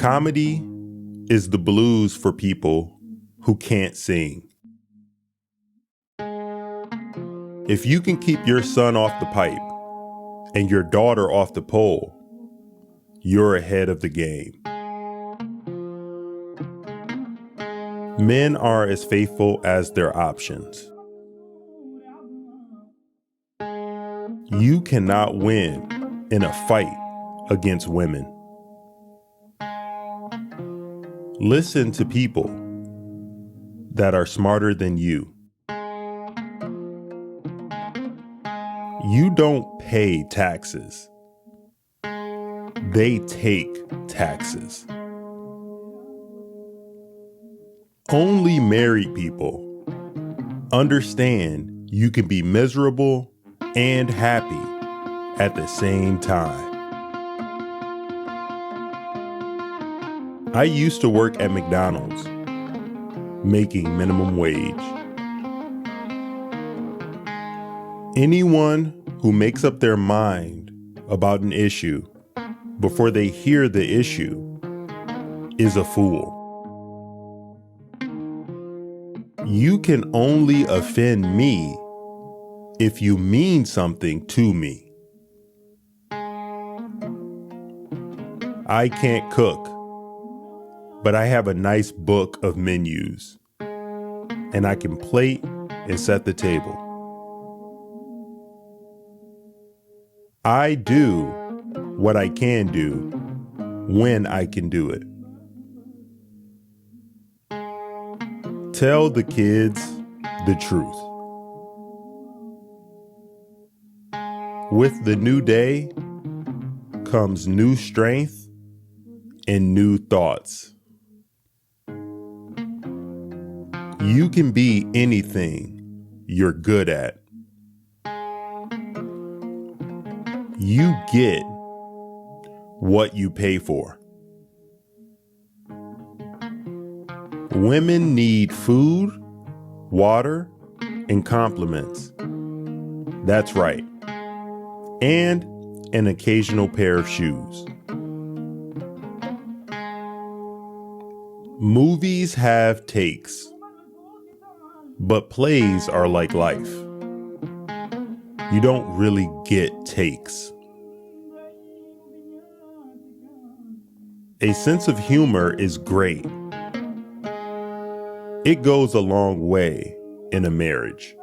Comedy is the blues for people who can't sing. If you can keep your son off the pipe and your daughter off the pole, you're ahead of the game. Men are as faithful as their options. You cannot win in a fight against women. Listen to people that are smarter than you. You don't pay taxes. They take taxes. Only married people understand you can be miserable and happy at the same time. I used to work at McDonald's, making minimum wage. Anyone who makes up their mind about an issue before they hear the issue is a fool. You can only offend me if you mean something to me. I can't cook, but I have a nice book of menus, and I can plate and set the table. I do what I can do when I can do it. Tell the kids the truth. With the new day comes new strength and new thoughts. You can be anything you're good at. You get what you pay for. Women need food, water, and compliments. That's right. And an occasional pair of shoes. Movies have takes, but plays are like life. You don't really get takes. A sense of humor is great. It goes a long way in a marriage.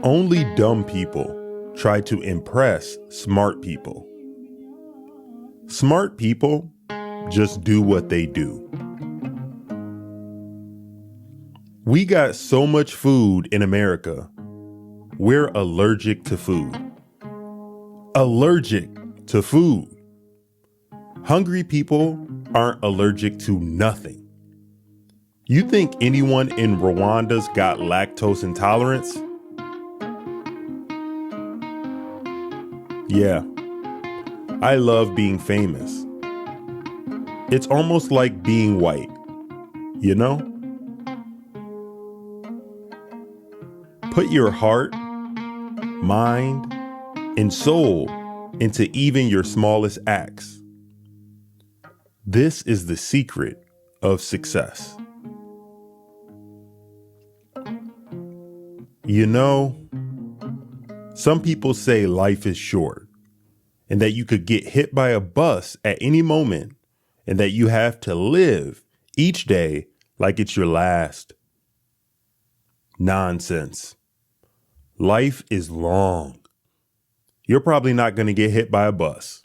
Only dumb people try to impress smart people. Smart people just do what they do. We got so much food in America, we're allergic to food. Allergic to food. Hungry people aren't allergic to nothing. You think anyone in Rwanda's got lactose intolerance? Yeah, I love being famous. It's almost like being white, you know? Put your heart, mind, and soul into even your smallest acts. This is the secret of success. You know, some people say life is short and that you could get hit by a bus at any moment and that you have to live each day like it's your last. Nonsense. Life is long. You're probably not going to get hit by a bus,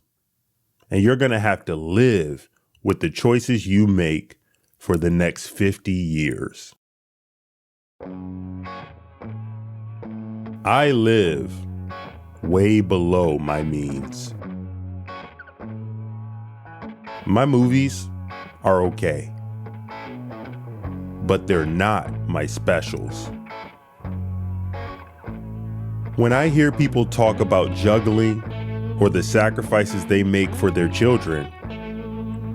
and you're going to have to live with the choices you make for the next 50 years. I live way below my means. My movies are okay, but they're not my specials. When I hear people talk about juggling or the sacrifices they make for their children,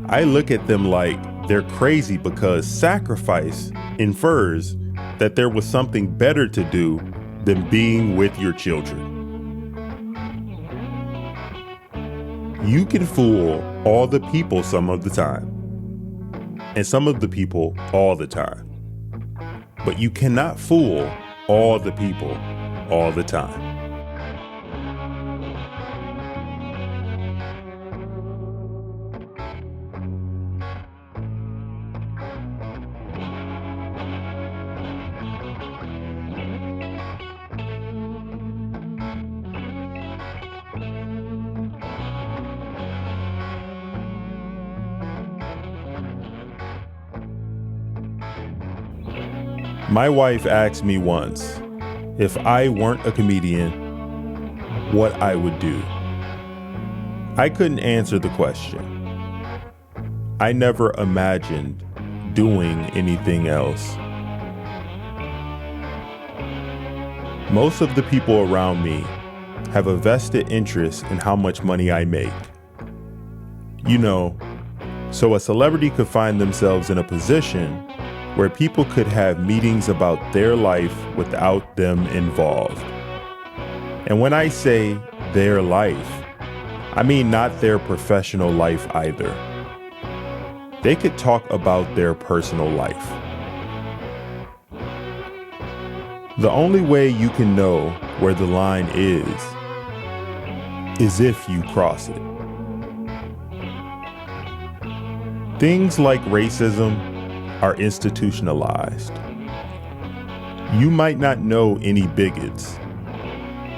I look at them like they're crazy because sacrifice infers that there was something better to do than being with your children. You can fool all the people some of the time, and some of the people all the time. But you cannot fool all the people all the time. My wife asked me once if I weren't a comedian, what I would do. I couldn't answer the question. I never imagined doing anything else. Most of the people around me have a vested interest in how much money I make. You know, so a celebrity could find themselves in a position where people could have meetings about their life without them involved. And when I say their life, I mean not their professional life either. They could talk about their personal life. The only way you can know where the line is if you cross it. Things like racism are institutionalized. You might not know any bigots.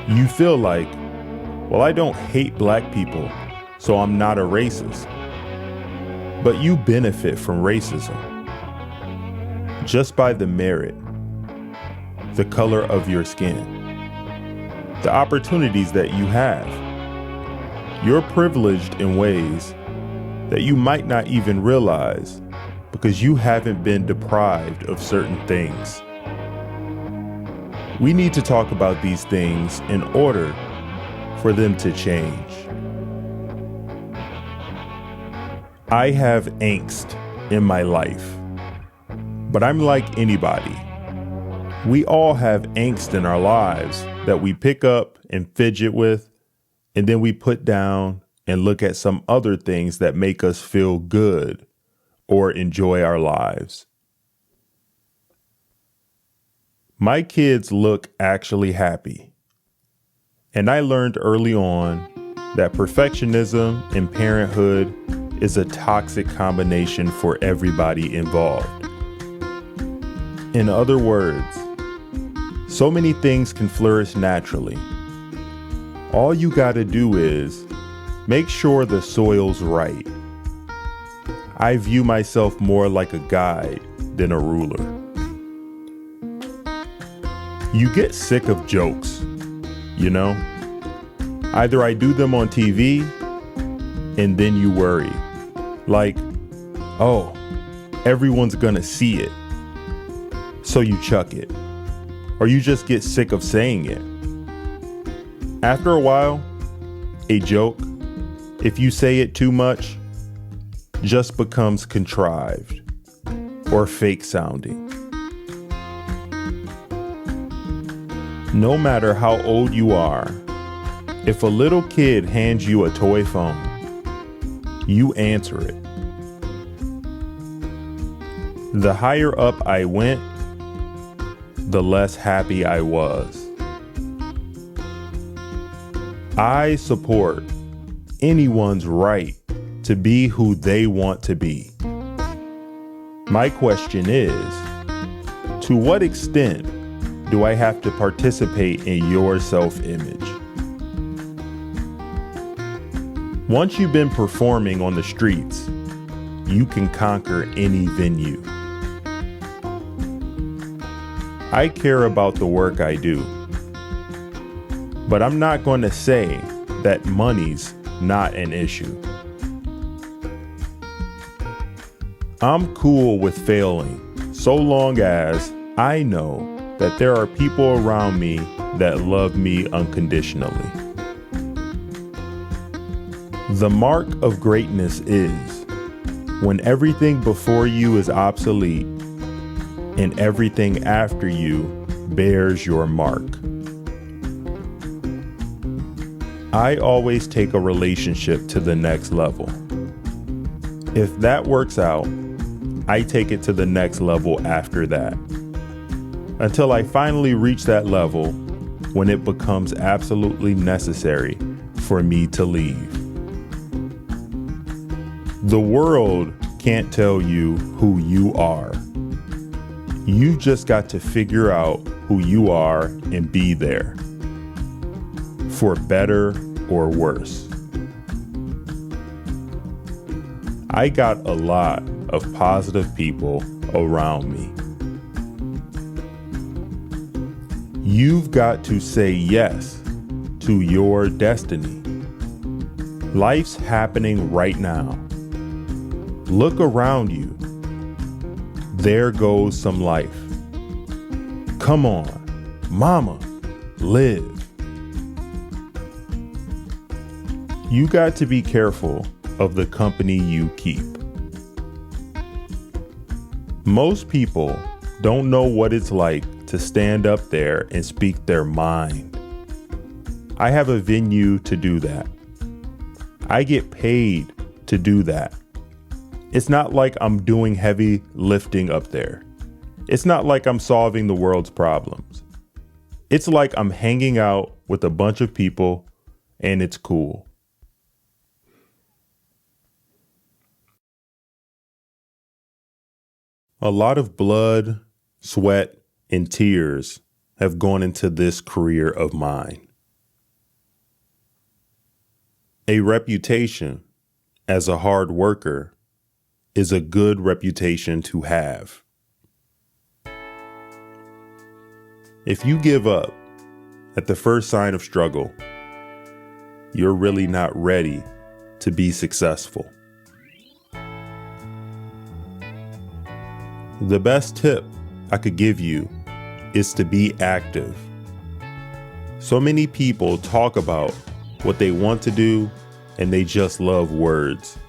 You feel like, well, I don't hate black people, so I'm not a racist. But you benefit from racism just by the merit, the color of your skin, the opportunities that you have. You're privileged in ways that you might not even realize because you haven't been deprived of certain things. We need to talk about these things in order for them to change. I have angst in my life, but I'm like anybody. We all have angst in our lives that we pick up and fidget with, and then we put down and look at some other things that make us feel good or enjoy our lives. My kids look actually happy. And I learned early on that perfectionism in parenthood is a toxic combination for everybody involved. In other words, so many things can flourish naturally. All you gotta do is make sure the soil's right. I view myself more like a guide than a ruler. You get sick of jokes, you know? Either I do them on TV and then you worry. Like, oh, everyone's gonna see it. So you chuck it. Or you just get sick of saying it. After a while, a joke, if you say it too much, just becomes contrived or fake sounding. No matter how old you are, if a little kid hands you a toy phone, you answer it. The higher up I went, the less happy I was. I support anyone's right to be who they want to be. My question is, to what extent do I have to participate in your self-image? Once you've been performing on the streets, you can conquer any venue. I care about the work I do, but I'm not going to say that money's not an issue. I'm cool with failing so long as I know that there are people around me that love me unconditionally. The mark of greatness is when everything before you is obsolete and everything after you bears your mark. I always take a relationship to the next level. If that works out, I take it to the next level after that, until I finally reach that level when it becomes absolutely necessary for me to leave. The world can't tell you who you are. You've just got to figure out who you are and be there, for better or worse. I got a lot of positive people around me. You've got to say yes to your destiny. Life's happening right now. Look around you. There goes some life. Come on, mama, live. You got to be careful of the company you keep. Most people don't know what it's like to stand up there and speak their mind. I have a venue to do that. I get paid to do that. It's not like I'm doing heavy lifting up there. It's not like I'm solving the world's problems. It's like I'm hanging out with a bunch of people and it's cool. A lot of blood, sweat, and tears have gone into this career of mine. A reputation as a hard worker is a good reputation to have. If you give up at the first sign of struggle, you're really not ready to be successful. The best tip I could give you is to be active. So many people talk about what they want to do and they just love words.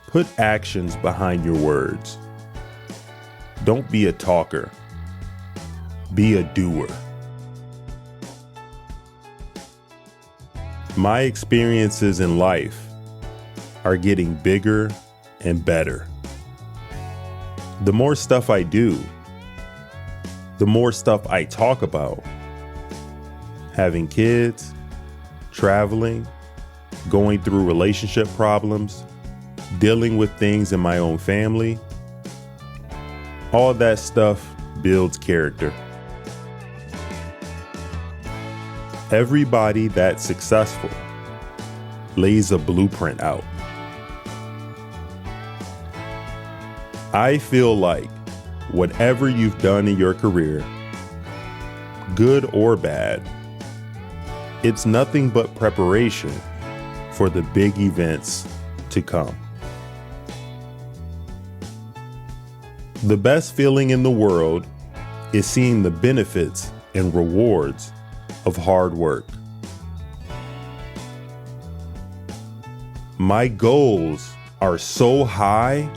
Put actions behind your words. Don't be a talker. Be a doer. My experiences in life are getting bigger and better. The more stuff I do, the more stuff I talk about. Having kids, traveling, going through relationship problems, dealing with things in my own family. All that stuff builds character. Everybody that's successful lays a blueprint out. I feel like whatever you've done in your career, good or bad, it's nothing but preparation for the big events to come. The best feeling in the world is seeing the benefits and rewards of hard work. My goals are so high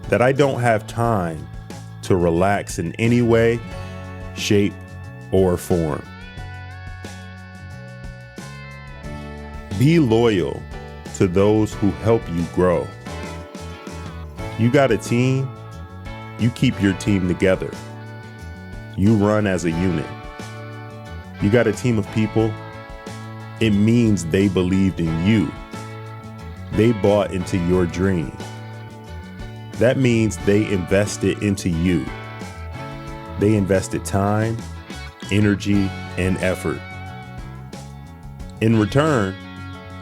that I don't have time to relax in any way, shape, or form. Be loyal to those who help you grow. You got a team, you keep your team together. You run as a unit. You got a team of people, it means they believed in you. They bought into your dream. That means they invested into you. They invested time, energy, and effort. In return,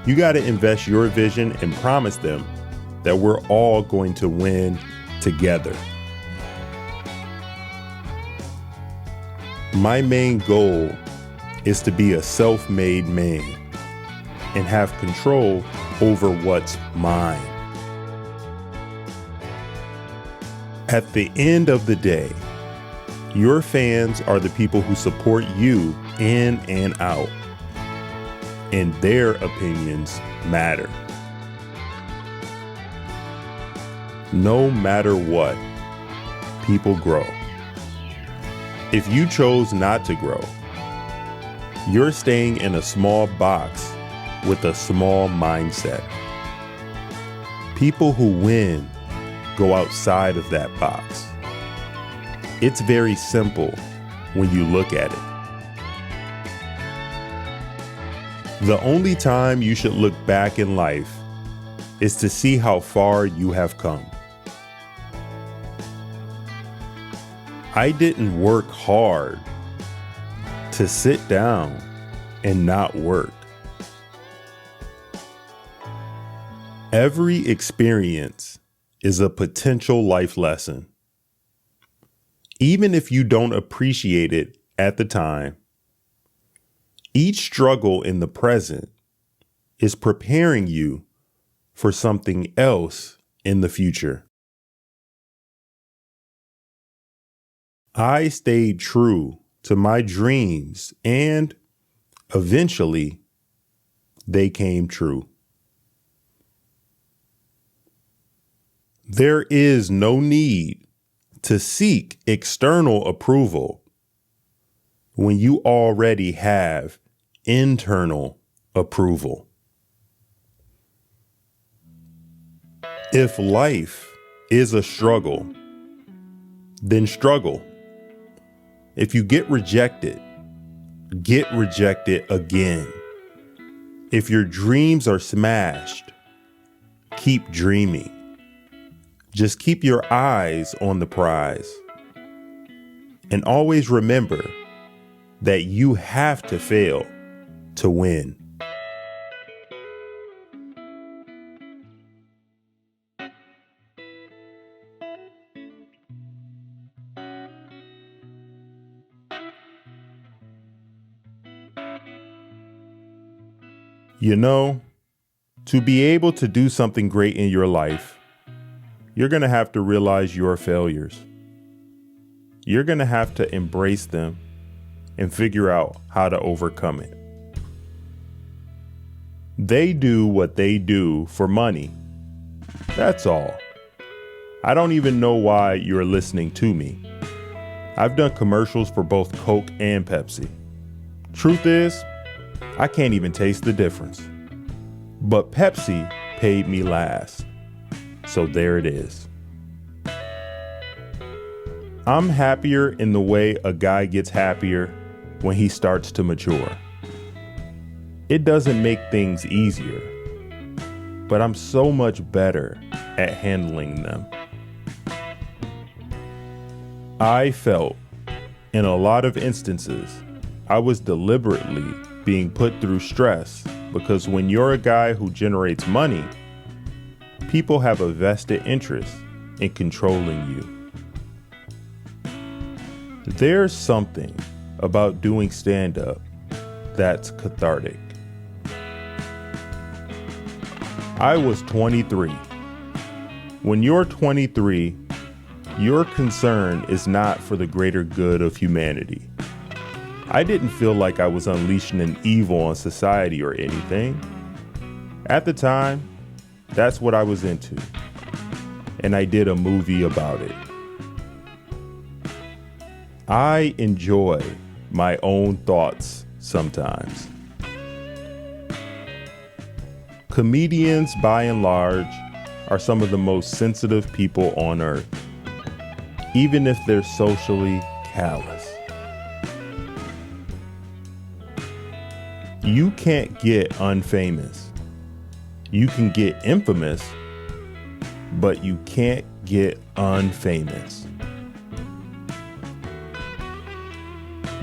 you got to invest your vision and promise them that we're all going to win together. My main goal is to be a self-made man and have control over what's mine. At the end of the day, your fans are the people who support you in and out, and their opinions matter. No matter what, people grow. If you chose not to grow, You're staying in a small box with a small mindset. People who win go outside of that box. It's very simple when you look at it. The only time you should look back in life is to see how far you have come. I didn't work hard to sit down and not work. Every experience is a potential life lesson. Even if you don't appreciate it at the time, each struggle in the present is preparing you for something else in the future. I stayed true to my dreams and eventually they came true. There is no need to seek external approval when you already have internal approval. If life is a struggle, then struggle. If you get rejected again. If your dreams are smashed, keep dreaming. Just keep your eyes on the prize. And always remember that you have to fail to win. You know, to be able to do something great in your life, you're going to have to realize your failures. You're going to have to embrace them and figure out how to overcome it. They do what they do for money. That's all. I don't even know why you're listening to me. I've done commercials for both Coke and Pepsi. Truth is, I can't even taste the difference. But Pepsi paid me last. So there it is. I'm happier in the way a guy gets happier when he starts to mature. It doesn't make things easier, but I'm so much better at handling them. I felt, in a lot of instances, I was deliberately being put through stress because when you're a guy who generates money, people have a vested interest in controlling you. There's something about doing stand-up that's cathartic. I was 23. When you're 23, your concern is not for the greater good of humanity. I didn't feel like I was unleashing an evil on society or anything. At the time, that's what I was into. And I did a movie about it. I enjoy my own thoughts sometimes. Comedians, by and large, are some of the most sensitive people on earth, even if they're socially callous. You can't get unfamous. You can get infamous, but you can't get unfamous.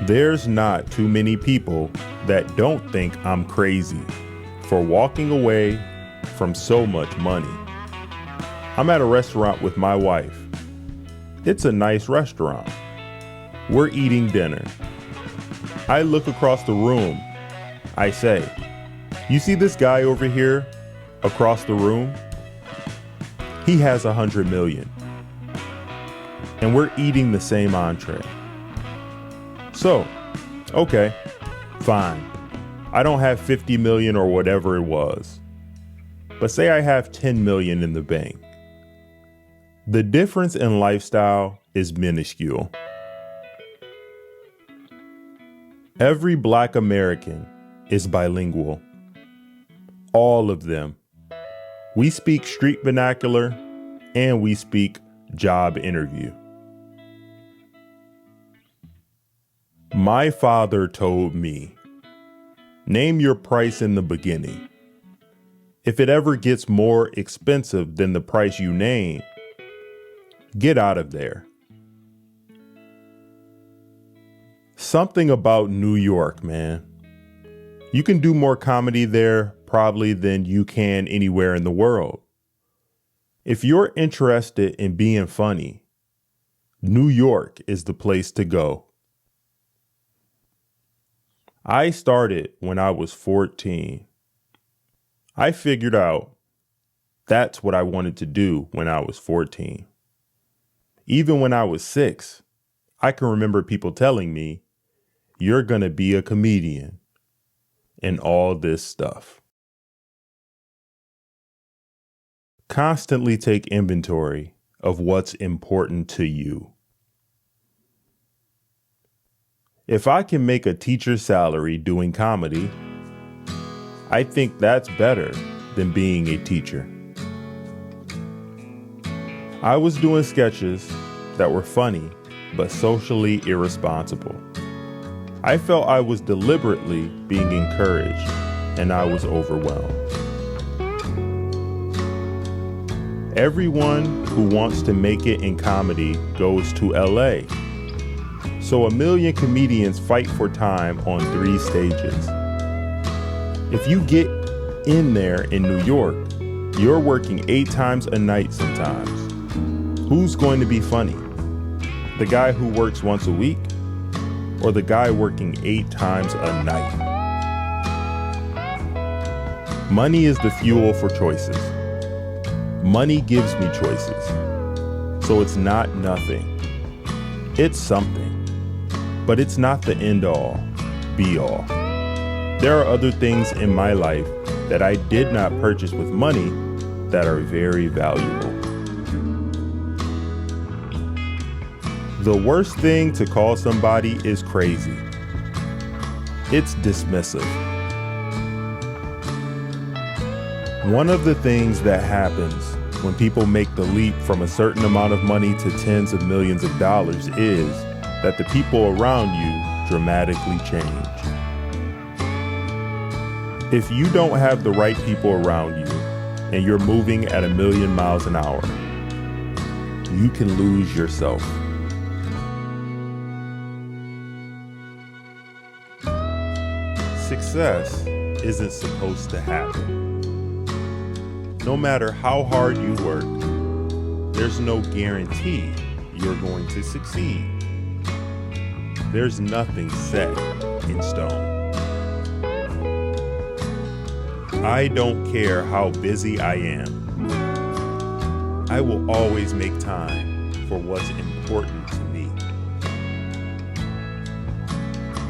There's not too many people that don't think I'm crazy for walking away from so much money. I'm at a restaurant with my wife. It's a nice restaurant. We're eating dinner. I look across the room. I say, "You see this guy over here across the room? He has 100 million. And we're eating the same entree. So, okay, fine. I don't have 50 million or whatever it was. But say I have 10 million in the bank. The difference in lifestyle is minuscule. Every Black American is bilingual. All of them. We speak street vernacular and we speak job interview. My father told me, name your price in the beginning. If it ever gets more expensive than the price you name, get out of there. Something about New York, man. You can do more comedy there probably than you can anywhere in the world. If you're interested in being funny, New York is the place to go. I started when I was 14. I figured out that's what I wanted to do when I was 14. Even when I was 6, I can remember people telling me, you're going to be a comedian and all this stuff. Constantly take inventory of what's important to you. If I can make a teacher's salary doing comedy, I think that's better than being a teacher. I was doing sketches that were funny, but socially irresponsible. I felt I was deliberately being encouraged, and I was overwhelmed. Everyone who wants to make it in comedy goes to LA. So 1 million comedians fight for time on 3 stages. If you get in there in New York, you're working 8 times a night sometimes. Who's going to be funny? The guy who works once a week? Or the guy working 8 times a night? Money is the fuel for choices. Money gives me choices. So it's not nothing. It's something. But it's not the end all, be all. There are other things in my life that I did not purchase with money that are very valuable. The worst thing to call somebody is crazy. It's dismissive. One of the things that happens when people make the leap from a certain amount of money to tens of millions of dollars is that the people around you dramatically change. If you don't have the right people around you and you're moving at 1 million miles an hour, you can lose yourself. Success isn't supposed to happen. No matter how hard you work, there's no guarantee you're going to succeed. There's nothing set in stone. I don't care how busy I am. I will always make time for what's important to me.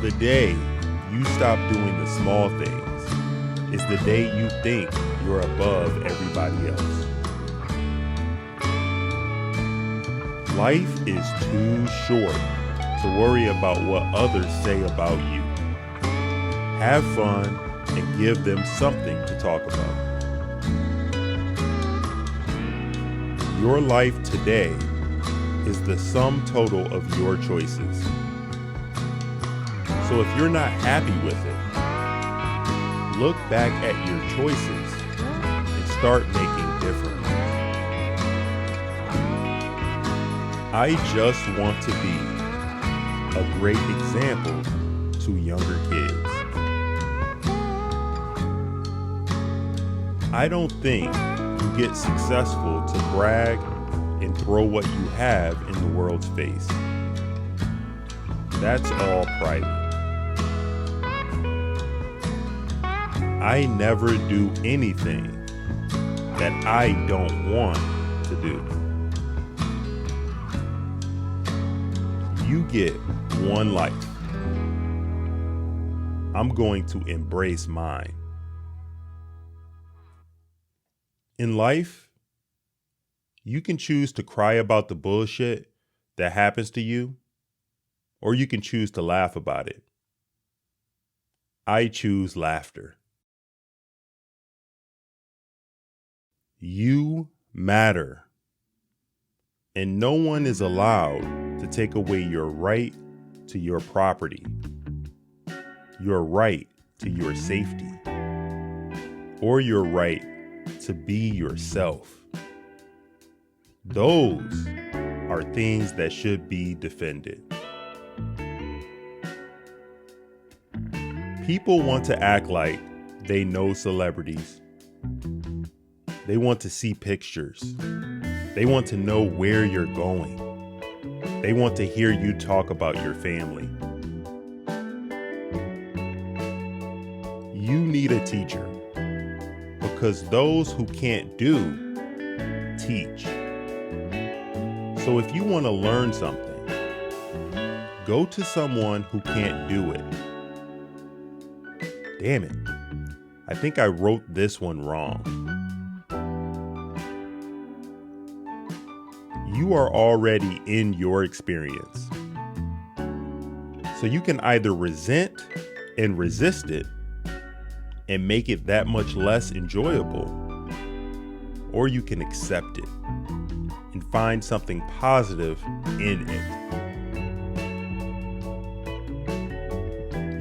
The day you stop doing the small things is the day you think you're above everybody else. Life is too short to worry about what others say about you. Have fun and give them something to talk about. Your life today is the sum total of your choices. So if you're not happy with it, look back at your choices and start making different ones. I just want to be a great example to younger kids. I don't think you get successful to brag and throw what you have in the world's face. That's all private. I never do anything that I don't want to do. You get one life. I'm going to embrace mine. In life, you can choose to cry about the bullshit that happens to you, or you can choose to laugh about it. I choose laughter. You matter. And no one is allowed to take away your right to your property, your right to your safety, or your right to be yourself. Those are things that should be defended. People want to act like they know celebrities. They want to see pictures. They want to know where you're going. They want to hear you talk about your family. You need a teacher because those who can't do, teach. So if you want to learn something, go to someone who can't do it. Damn it. I think I wrote this one wrong. You are already in your experience. So you can either resent and resist it and make it that much less enjoyable, or you can accept it and find something positive in it.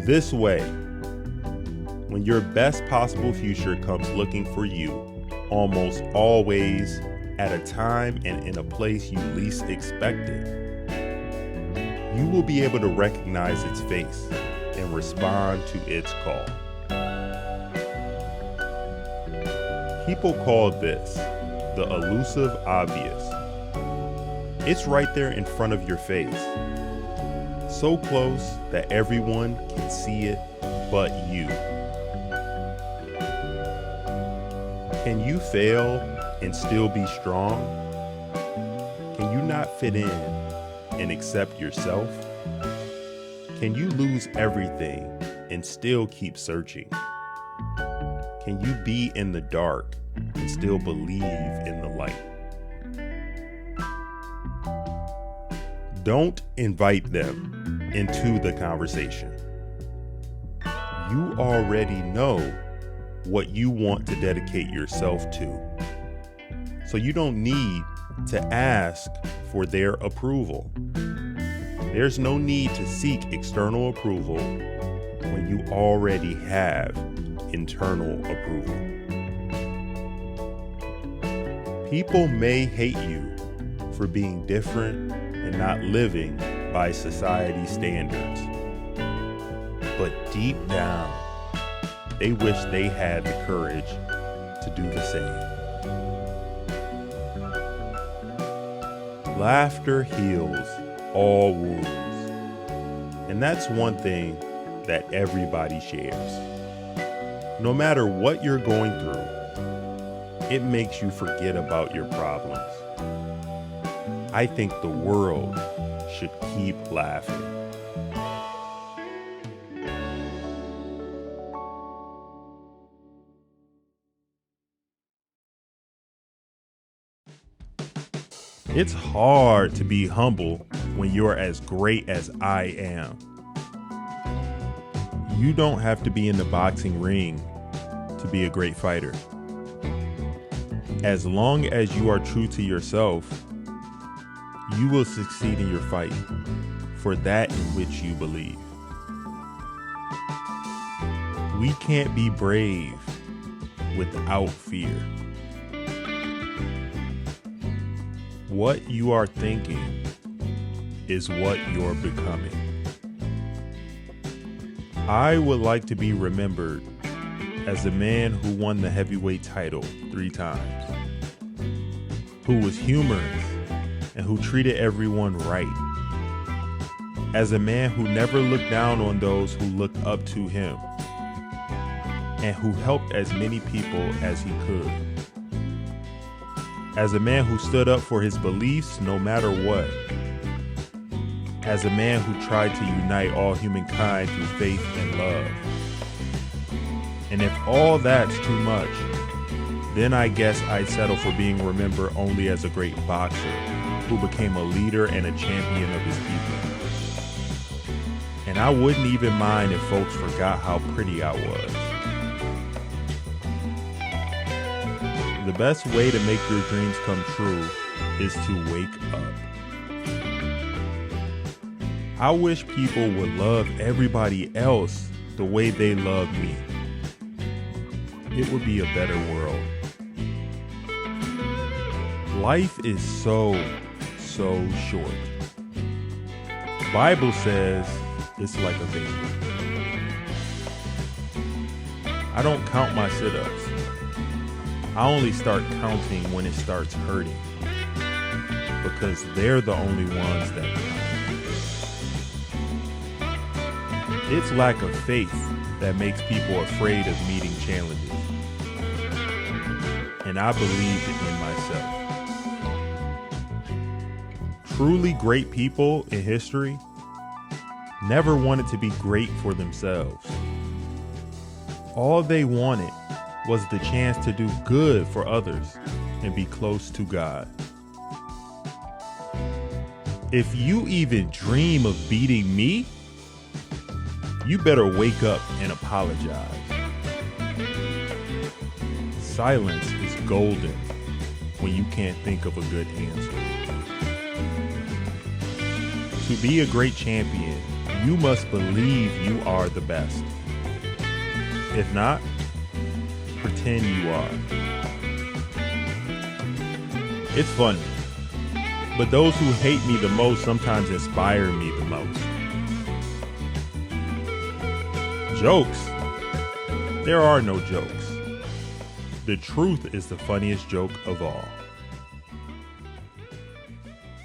This way, when your best possible future comes looking for you, almost always at a time and in a place you least expect it, you will be able to recognize its face and respond to its call. People call this the elusive obvious. It's right there in front of your face, so close that everyone can see it but you. Can you fail and still be strong? Can you not fit in and accept yourself? Can you lose everything and still keep searching? Can you be in the dark and still believe in the light? Don't invite them into the conversation. You already know what you want to dedicate yourself to. So you don't need to ask for their approval. There's no need to seek external approval when you already have internal approval. People may hate you for being different and not living by society's standards. But deep down, they wish they had the courage to do the same. Laughter heals all wounds. And that's one thing that everybody shares. No matter what you're going through, it makes you forget about your problems. I think the world should keep laughing. It's hard to be humble when you're as great as I am. You don't have to be in the boxing ring to be a great fighter. As long as you are true to yourself, you will succeed in your fight for that in which you believe. We can't be brave without fear. What you are thinking is what you're becoming. I would like to be remembered as the man who won the heavyweight title 3 times, who was humorous and who treated everyone right, as a man who never looked down on those who looked up to him, and who helped as many people as he could. As a man who stood up for his beliefs no matter what. As a man who tried to unite all humankind through faith and love. And if all that's too much, then I guess I'd settle for being remembered only as a great boxer who became a leader and a champion of his people. And I wouldn't even mind if folks forgot how pretty I was. The best way to make your dreams come true is to wake up. I wish people would love everybody else the way they love me. It would be a better world. Life is so short. The Bible says it's like a baby. I don't count my sit-ups. I only start counting when it starts hurting, because they're the only ones that count. It's lack of faith that makes people afraid of meeting challenges. And I believed in myself. Truly great people in history never wanted to be great for themselves. All they wanted was the chance to do good for others and be close to God. If you even dream of beating me, you better wake up and apologize. Silence is golden when you can't think of a good answer. To be a great champion, you must believe you are the best. If not, pretend you are. It's funny, but those who hate me the most sometimes inspire me the most. Jokes? There are no jokes. The truth is the funniest joke of all.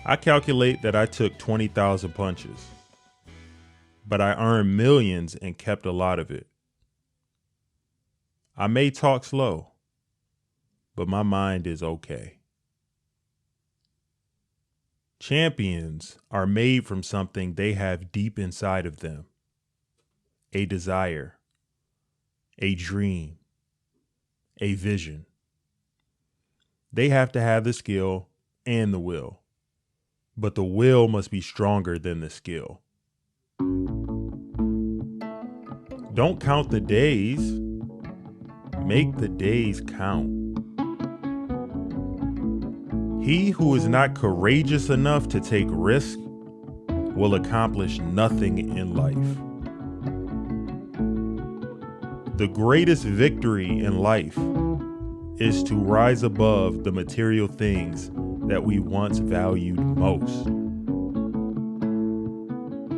I calculate that I took 20,000 punches, but I earned millions and kept a lot of it. I may talk slow, but my mind is okay. Champions are made from something they have deep inside of them. A desire, a dream, a vision. They have to have the skill and the will, but the will must be stronger than the skill. Don't count the days. Make the days count. He who is not courageous enough to take risks will accomplish nothing in life. The greatest victory in life is to rise above the material things that we once valued most.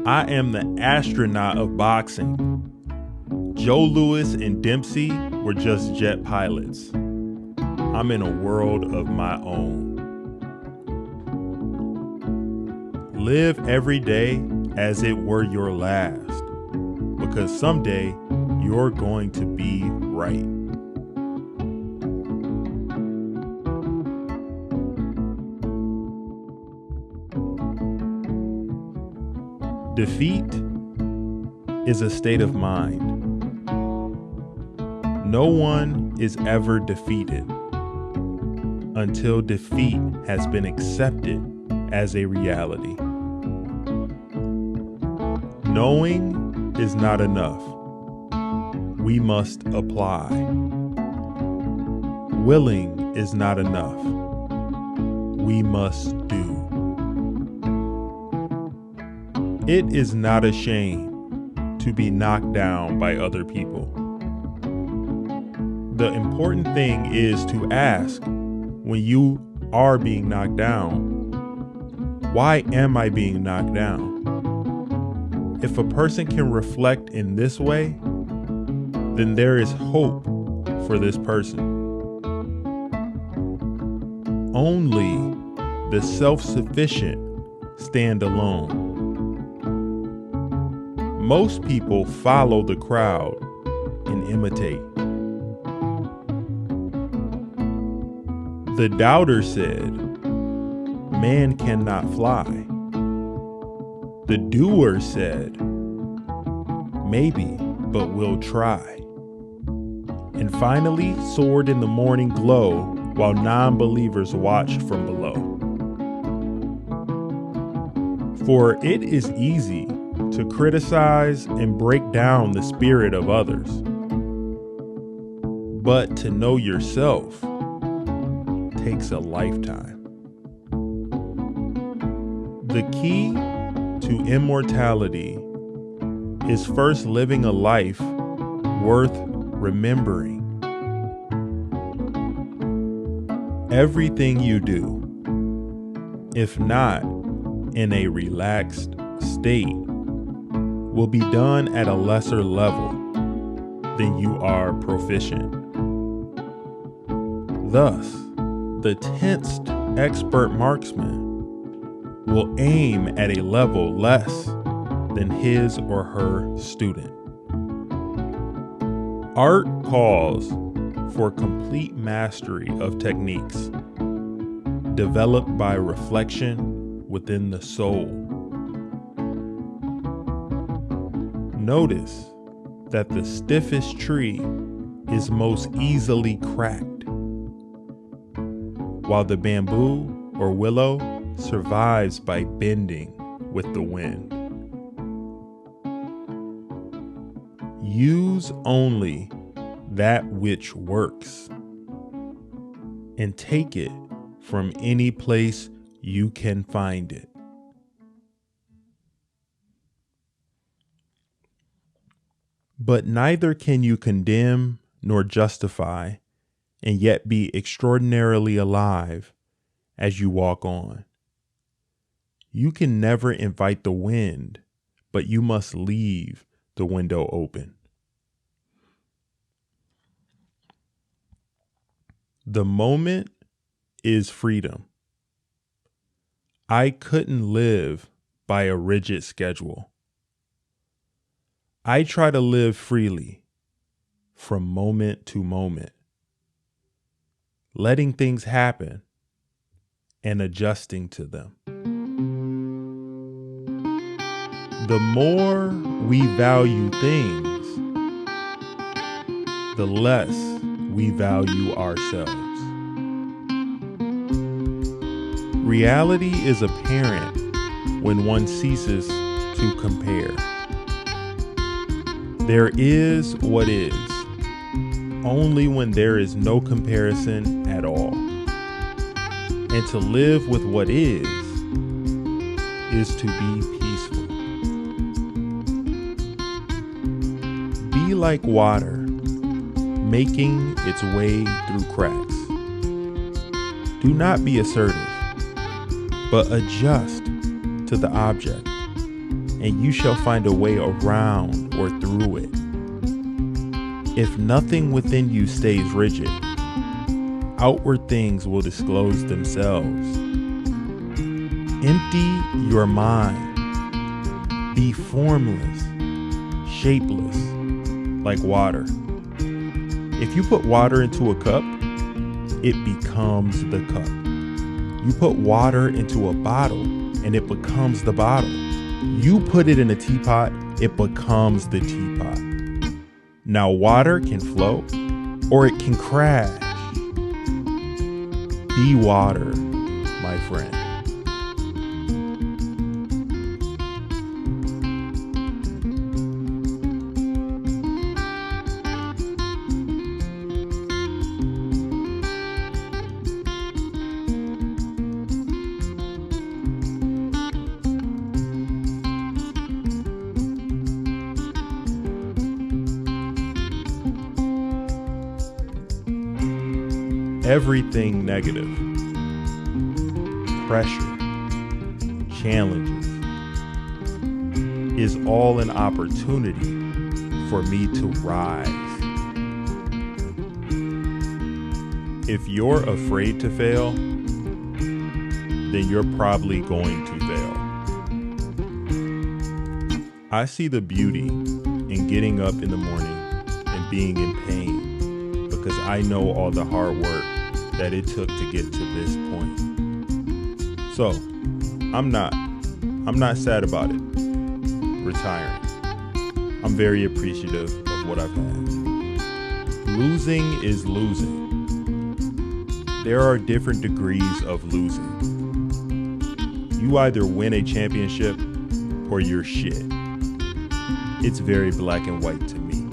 I am the astronaut of boxing. Joe Louis and Dempsey were just jet pilots. I'm in a world of my own. Live every day as it were your last, because someday you're going to be right. Defeat is a state of mind. No one is ever defeated until defeat has been accepted as a reality. Knowing is not enough. We must apply. Willing is not enough. We must do. It is not a shame to be knocked down by other people. The important thing is to ask when you are being knocked down, why am I being knocked down? If a person can reflect in this way, then there is hope for this person. Only the self-sufficient stand alone. Most people follow the crowd and imitate. The doubter said, "Man cannot fly." The doer said, "Maybe, but we'll try." And finally soared in the morning glow while non-believers watched from below. For it is easy to criticize and break down the spirit of others. But to know yourself takes a lifetime. The key to immortality is first living a life worth remembering. Everything you do, if not in a relaxed state, will be done at a lesser level than you are proficient. Thus, the tensed expert marksman will aim at a level less than his or her student. Art calls for complete mastery of techniques developed by reflection within the soul. Notice that the stiffest tree is most easily cracked, while the bamboo or willow survives by bending with the wind. Use only that which works, and take it from any place you can find it. But neither can you condemn nor justify, and yet be extraordinarily alive as you walk on. You can never invite the wind, but you must leave the window open. The moment is freedom. I couldn't live by a rigid schedule. I try to live freely from moment to moment, letting things happen and adjusting to them. The more we value things, the less we value ourselves. Reality is apparent when one ceases to compare. There is what is, only when there is no comparison at all. And to live with what is to be peaceful. Be like water, making its way through cracks. Do not be assertive, but adjust to the object, and you shall find a way around or through it. If nothing within you stays rigid, outward things will disclose themselves. Empty your mind. Be formless, shapeless, like water. If you put water into a cup, it becomes the cup. You put water into a bottle, and it becomes the bottle. You put it in a teapot, it becomes the teapot. Now water can flow, or it can crash. Be water, my friend. Everything negative, pressure, challenges, is all an opportunity for me to rise. If you're afraid to fail, then you're probably going to fail. I see the beauty in getting up in the morning and being in pain because I know all the hard work that it took to get to this point. So, I'm not sad about it. Retiring. I'm very appreciative of what I've had. Losing is losing. There are different degrees of losing. You either win a championship or you're shit. It's very black and white to me.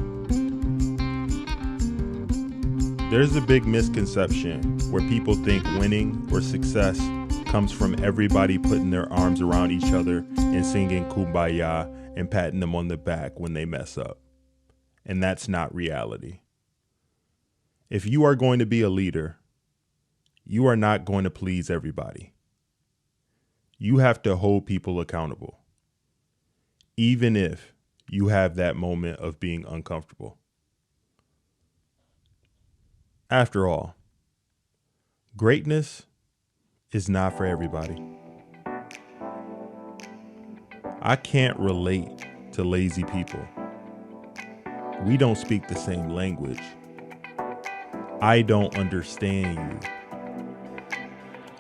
There's a big misconception where people think winning or success comes from everybody putting their arms around each other and singing Kumbaya and patting them on the back when they mess up. And that's not reality. If you are going to be a leader, you are not going to please everybody. You have to hold people accountable, even if you have that moment of being uncomfortable. After all, greatness is not for everybody. I can't relate to lazy people. We don't speak the same language. I don't understand you.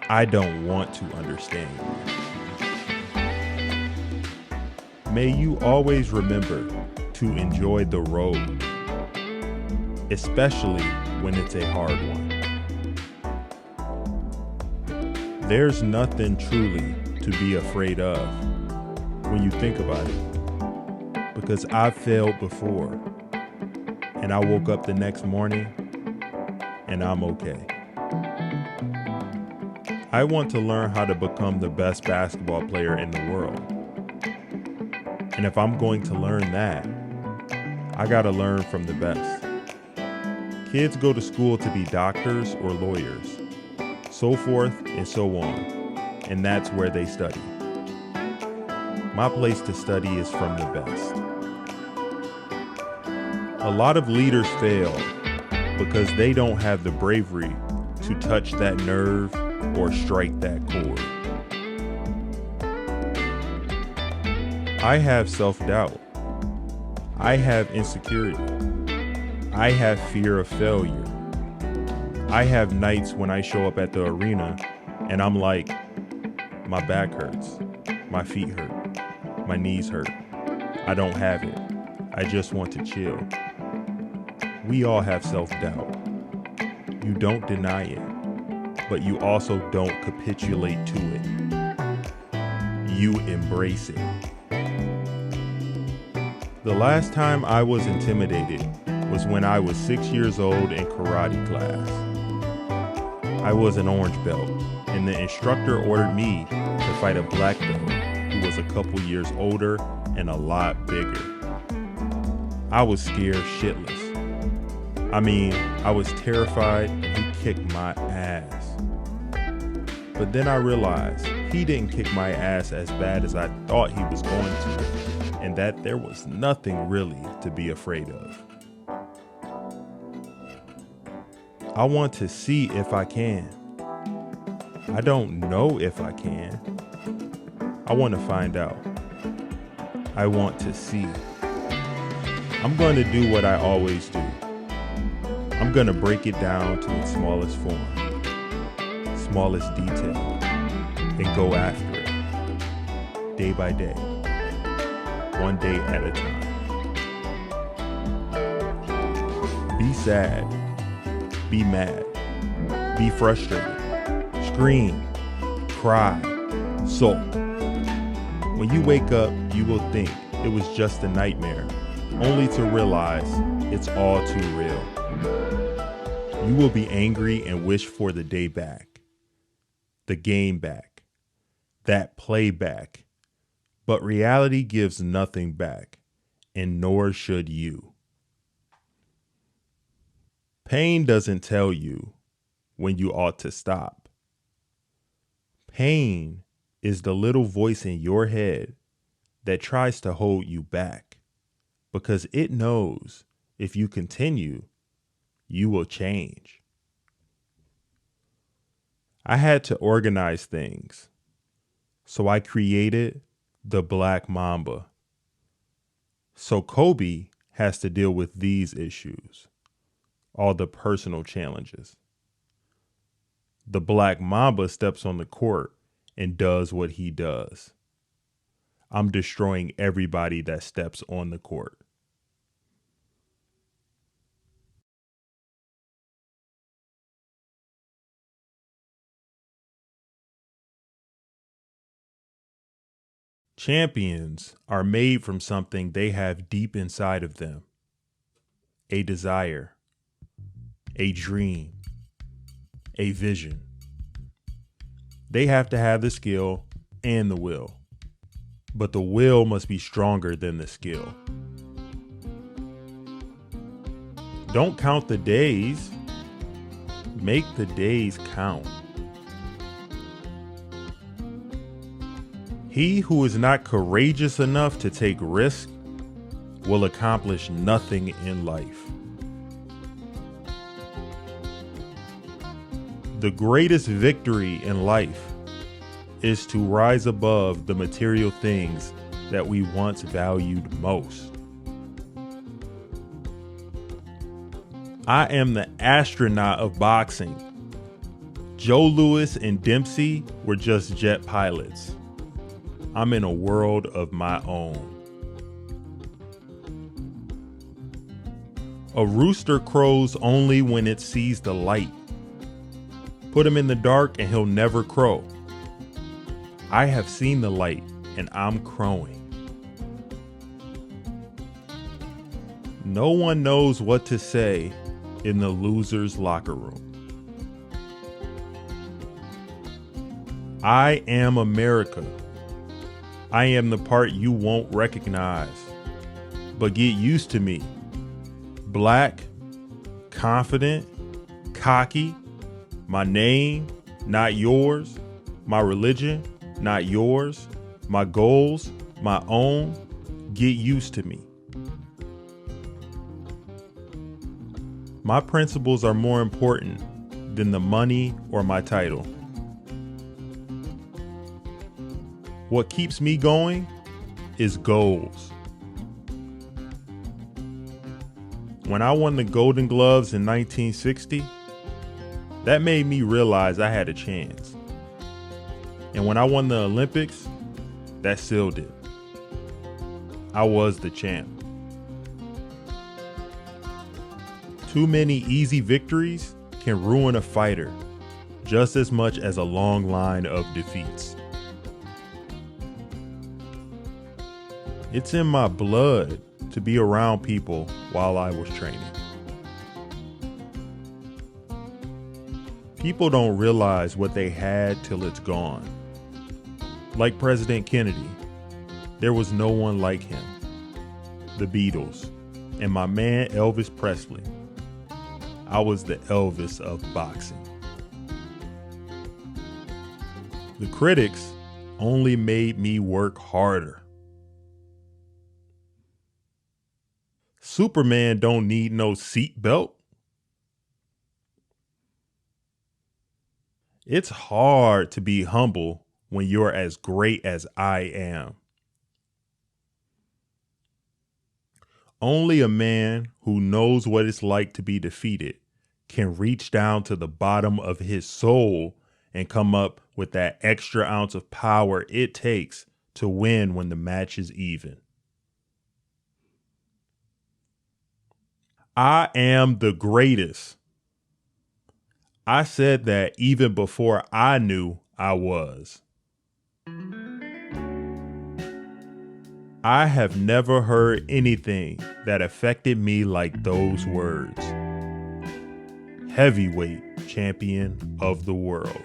I don't want to understand you. May you always remember to enjoy the road, especially when it's a hard one. There's nothing truly to be afraid of when you think about it, because I've failed before and I woke up the next morning and I'm okay. I want to learn how to become the best basketball player in the world. And if I'm going to learn that, I gotta learn from the best. Kids go to school to be doctors or lawyers, so forth and so on, and that's where they study. My place to study is from the best. A lot of leaders fail because they don't have the bravery to touch that nerve or strike that chord. I have self-doubt. I have insecurity. I have fear of failure. I have nights when I show up at the arena and I'm like, my back hurts, my feet hurt, my knees hurt. I don't have it. I just want to chill. We all have self-doubt. You don't deny it, but you also don't capitulate to it. You embrace it. The last time I was intimidated was when I was 6 years old in karate class. I was an orange belt, and the instructor ordered me to fight a black belt who was a couple years older and a lot bigger. I was scared shitless. I mean, I was terrified and he kicked my ass. But then I realized he didn't kick my ass as bad as I thought he was going to, and that there was nothing really to be afraid of. I want to see if I can. I don't know if I can. I want to find out. I want to see. I'm going to do what I always do. I'm going to break it down to its smallest form, smallest detail, and go after it, day by day, one day at a time. Be sad, be mad, be frustrated, scream, cry, sulk. When you wake up, you will think it was just a nightmare, only to realize it's all too real. You will be angry and wish for the day back, the game back, that play back. But reality gives nothing back, and nor should you. Pain doesn't tell you when you ought to stop. Pain is the little voice in your head that tries to hold you back, because it knows if you continue, you will change. I had to organize things, so I created the Black Mamba. So Kobe has to deal with these issues, all the personal challenges. The Black Mamba steps on the court and does what he does. I'm destroying everybody that steps on the court. Champions are made from something they have deep inside of them: a desire, a dream, a vision. They have to have the skill and the will, but the will must be stronger than the skill. Don't count the days, make the days count. He who is not courageous enough to take risks will accomplish nothing in life. The greatest victory in life is to rise above the material things that we once valued most. I am the astronaut of boxing. Joe Louis and Dempsey were just jet pilots. I'm in a world of my own. A rooster crows only when it sees the light. Put him in the dark and he'll never crow. I have seen the light and I'm crowing. No one knows what to say in the loser's locker room. I am America. I am the part you won't recognize, but get used to me. Black, confident, cocky, my name, not yours, my religion, not yours, my goals, my own. Get used to me. My principles are more important than the money or my title. What keeps me going is goals. When I won the Golden Gloves in 1960, that made me realize I had a chance. And when I won the Olympics, that sealed it. I was the champ. Too many easy victories can ruin a fighter just as much as a long line of defeats. It's in my blood to be around people while I was training. People don't realize what they had till it's gone. Like President Kennedy, there was no one like him. The Beatles, and my man Elvis Presley. I was the Elvis of boxing. The critics only made me work harder. Superman don't need no seatbelt. It's hard to be humble when you're as great as I am. Only a man who knows what it's like to be defeated can reach down to the bottom of his soul and come up with that extra ounce of power it takes to win when the match is even. I am the greatest. I said that even before I knew I was. I have never heard anything that affected me like those words. Heavyweight champion of the world.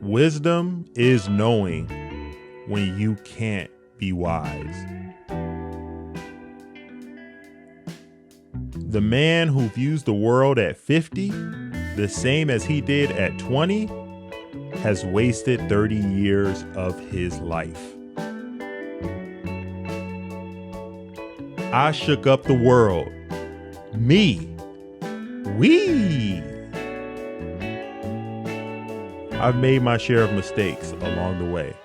Wisdom is knowing when you can't be wise. The man who views the world at 50 the same as he did at 20 has wasted 30 years of his life. I shook up the world. Me. We. I've made my share of mistakes along the way.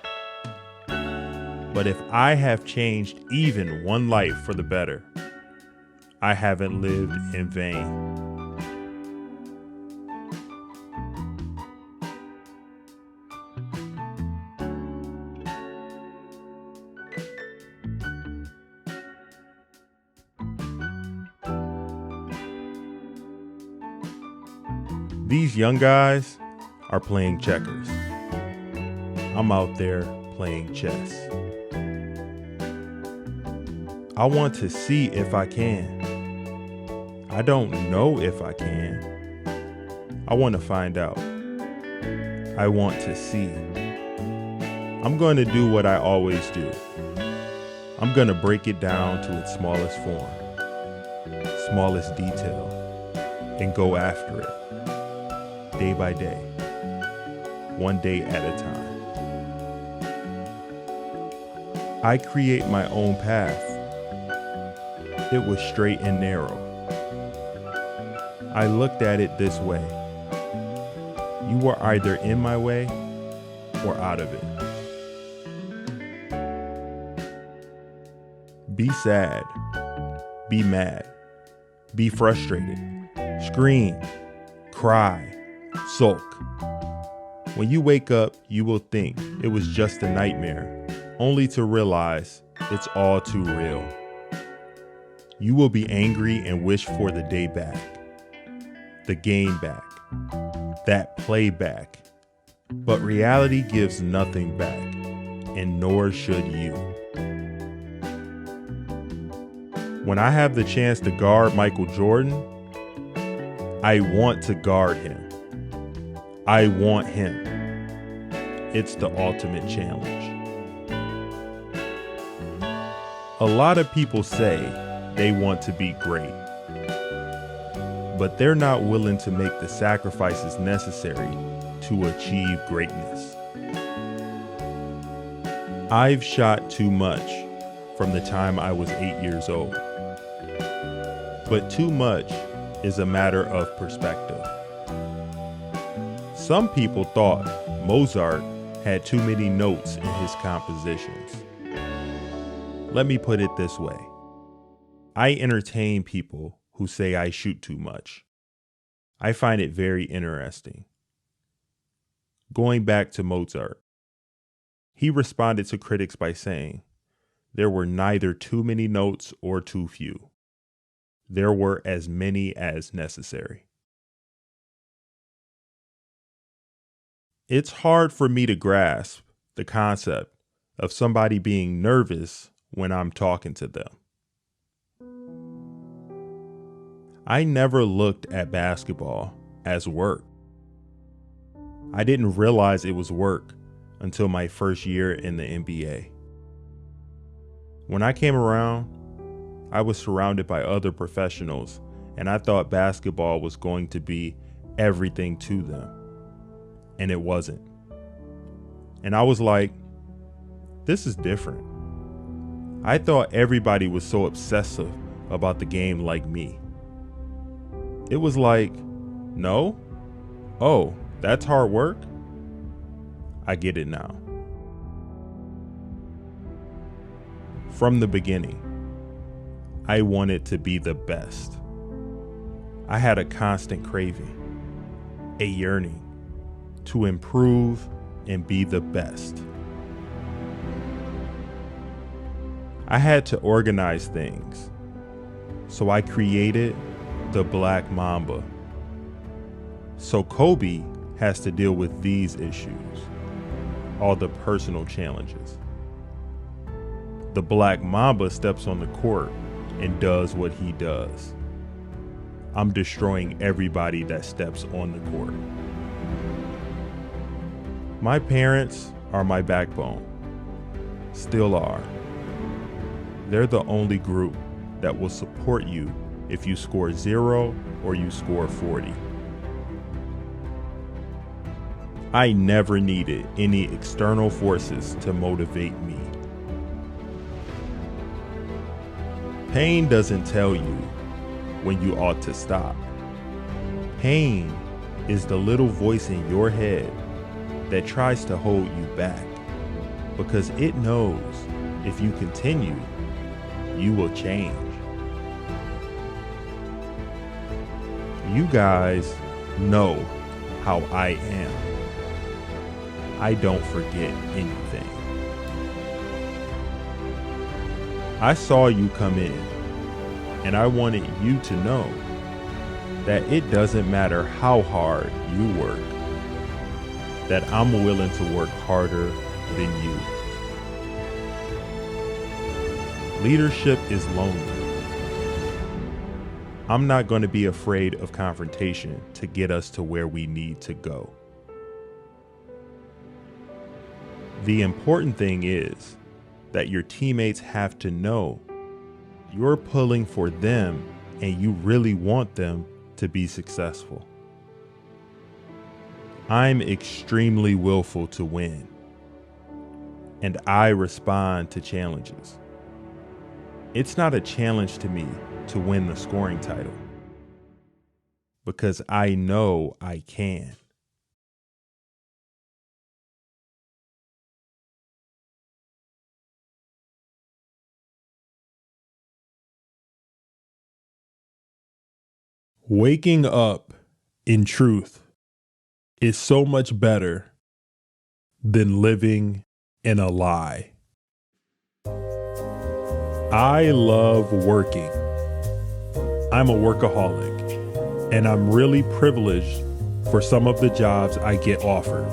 But if I have changed even one life for the better, I haven't lived in vain. These young guys are playing checkers. I'm out there playing chess. I want to see if I can. I don't know if I can. I want to find out. I want to see. I'm going to do what I always do. I'm going to break it down to its smallest form, smallest detail, and go after it, day by day, one day at a time. I create my own path. It was straight and narrow. I looked at it this way. You were either in my way or out of it. Be sad. Be mad. Be frustrated. Scream. Cry. Sulk. When you wake up, you will think it was just a nightmare, only to realize it's all too real. You will be angry and wish for the day back, the game back, that play back. But reality gives nothing back, and nor should you. When I have the chance to guard Michael Jordan, I want to guard him. I want him. It's the ultimate challenge. A lot of people say they want to be great, but they're not willing to make the sacrifices necessary to achieve greatness. I've shot too much from the time I was 8 years old. But too much is a matter of perspective. Some people thought Mozart had too many notes in his compositions. Let me put it this way. I entertain people who say I shoot too much. I find it very interesting. Going back to Mozart, he responded to critics by saying, there were neither too many notes or too few. There were as many as necessary. It's hard for me to grasp the concept of somebody being nervous when I'm talking to them. I never looked at basketball as work. I didn't realize it was work until my first year in the NBA. When I came around, I was surrounded by other professionals, and I thought basketball was going to be everything to them. And it wasn't. And I was like, this is different. I thought everybody was so obsessive about the game like me. It was like, no? Oh, that's hard work? I get it now. From the beginning, I wanted to be the best. I had a constant craving, a yearning to improve and be the best. I had to organize things, so I created the Black Mamba. So Kobe has to deal with these issues, all the personal challenges. The Black Mamba steps on the court and does what he does. I'm destroying everybody that steps on the court. My parents are my backbone, still are. They're the only group that will support you if you score 0 or you score 40. I never needed any external forces to motivate me. Pain doesn't tell you when you ought to stop. Pain is the little voice in your head that tries to hold you back because it knows if you continue, you will change. You guys know how I am. I don't forget anything. I saw you come in, and I wanted you to know that it doesn't matter how hard you work. that I'm willing to work harder than you. Leadership is lonely. I'm not going to be afraid of confrontation to get us to where we need to go. The important thing is that your teammates have to know you're pulling for them and you really want them to be successful. I'm extremely willful to win, and I respond to challenges. It's not a challenge to me to win the scoring title, because I know I can. Waking up in truth is so much better than living in a lie. I love working. I'm a workaholic, and I'm really privileged for some of the jobs I get offered.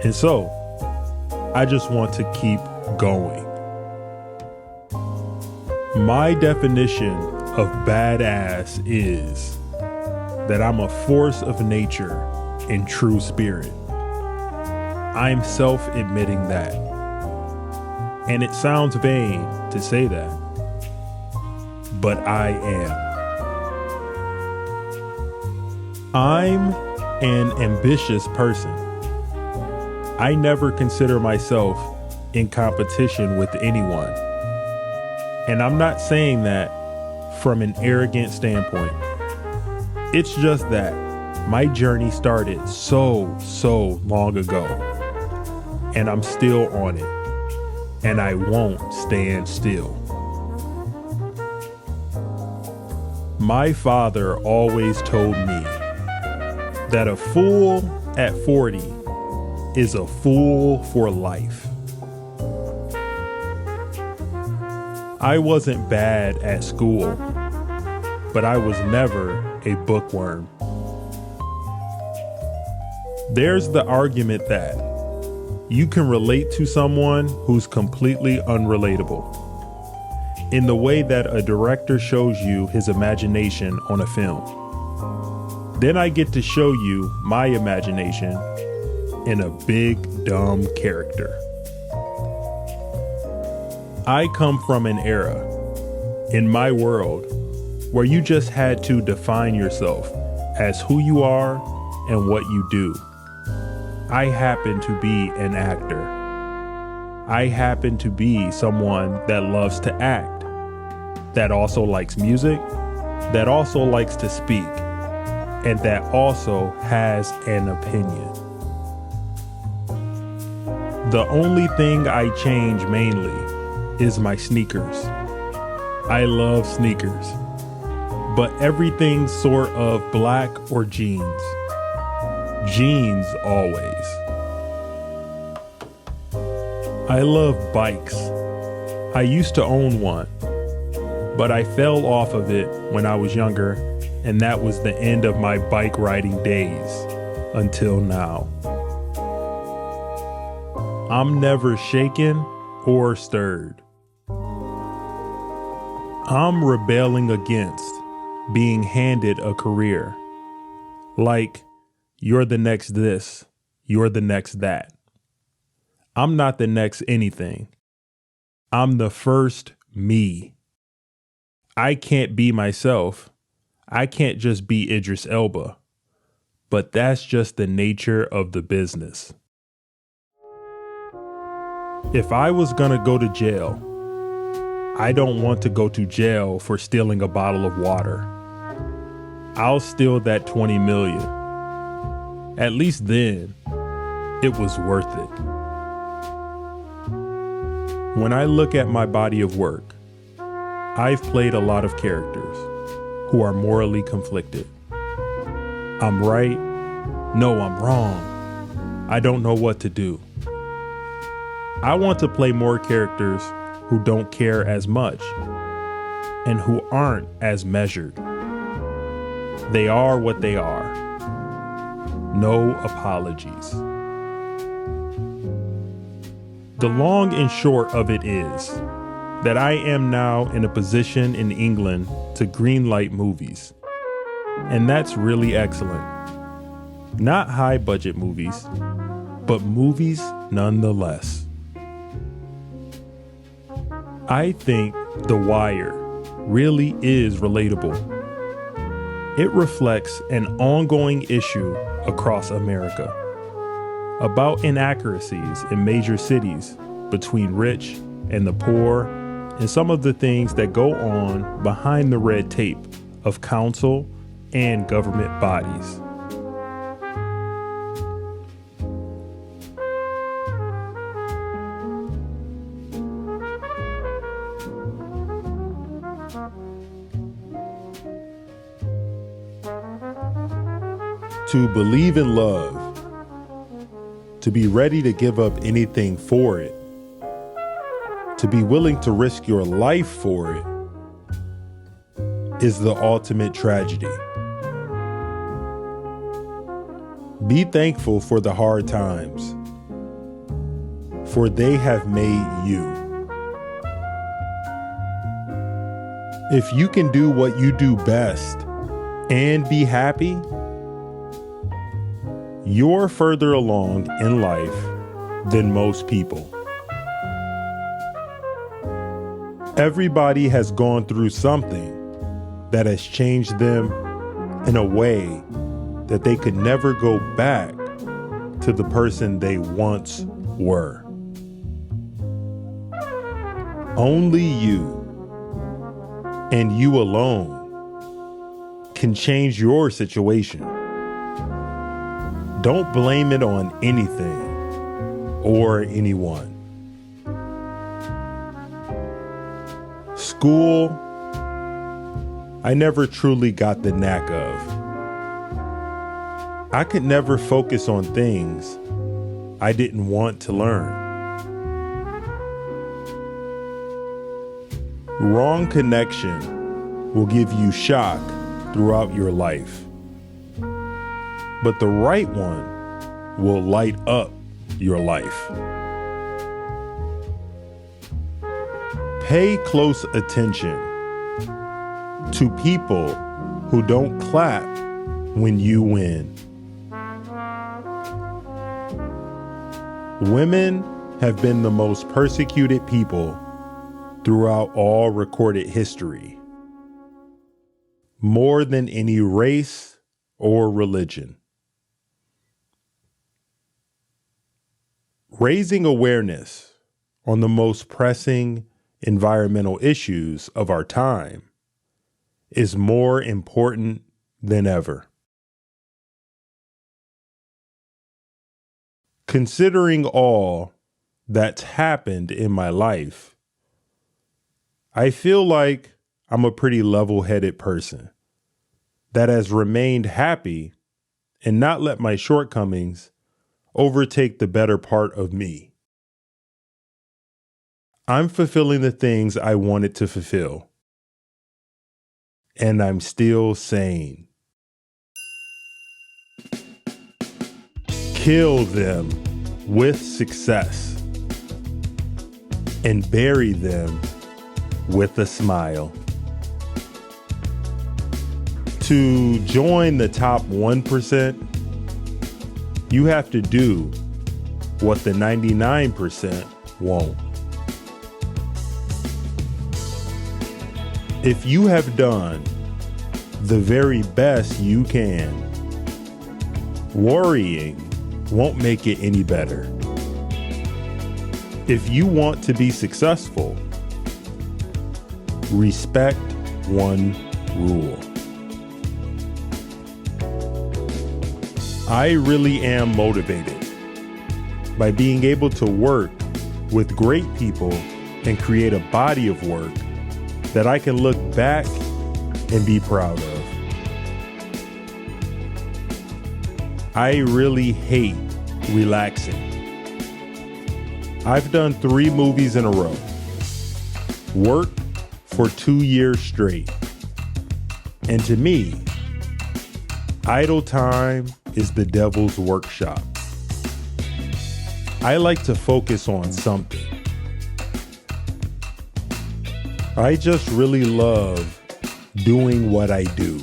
And so, I just want to keep going. My definition of badass is that I'm a force of nature in true spirit. I'm self-admitting that. And it sounds vain to say that, but I am. I'm an ambitious person. I never consider myself in competition with anyone. And I'm not saying that from an arrogant standpoint. It's just that my journey started so long ago, and I'm still on it, and I won't stand still. My father always told me that a fool at 40 is a fool for life. I wasn't bad at school, but I was never a bookworm. There's the argument that you can relate to someone who's completely unrelatable, in the way that a director shows you his imagination on a film. Then I get to show you my imagination in a big, dumb character. I come from an era, in my world, where you just had to define yourself as who you are and what you do. I happen to be an actor. I happen to be someone that loves to act, that also likes music, that also likes to speak, and that also has an opinion. The only thing I change mainly is my sneakers. I love sneakers, but everything's sort of black or jeans. Jeans always. I love bikes. I used to own one, but I fell off of it when I was younger, and that was the end of my bike riding days until now. I'm never shaken or stirred. I'm rebelling against being handed a career. Like, you're the next this, you're the next that. I'm not the next anything. I'm the first me. I can't be myself. I can't just be Idris Elba. But that's just the nature of the business. If I was gonna go to jail, I don't want to go to jail for stealing a bottle of water. I'll steal that 20 million. At least then, it was worth it. When I look at my body of work, I've played a lot of characters who are morally conflicted. I'm right. No, I'm wrong. I don't know what to do. I want to play more characters who don't care as much and who aren't as measured. They are what they are. no apologies. The long and short of it is that I am now in a position in England to greenlight movies. And that's really excellent. Not high budget movies, but movies nonetheless. I think The Wire really is relatable. It reflects an ongoing issue across America about inaccuracies in major cities between rich and the poor, and some of the things that go on behind the red tape of council and government bodies. To believe in love, to be ready to give up anything for it, to be willing to risk your life for it, is the ultimate tragedy. Be thankful for the hard times, for they have made you. If you can do what you do best and be happy, you're further along in life than most people. Everybody has gone through something that has changed them in a way that they could never go back to the person they once were. Only you, and you alone, can change your situation. Don't blame it on anything or anyone. School, I never truly got the knack of. I could never focus on things I didn't want to learn. Wrong connection will give you shock throughout your life. But the right one will light up your life. Pay close attention to people who don't clap when you win. Women have been the most persecuted people throughout all recorded history, more than any race or religion. Raising awareness on the most pressing environmental issues of our time is more important than ever. Considering all that's happened in my life, I feel like I'm a pretty level-headed person that has remained happy and not let my shortcomings overtake the better part of me. I'm fulfilling the things I wanted to fulfill, and I'm still sane. Kill them with success and bury them with a smile. To join the top 1%, you have to do what the 99% won't. If you have done the very best you can, worrying won't make it any better. If you want to be successful, respect one rule. I really am motivated by being able to work with great people and create a body of work that I can look back and be proud of. I really hate relaxing. I've done 3 movies in a row, worked for 2 years straight, and to me, idle time is the devil's workshop. I like to focus on something. I just really love doing what I do.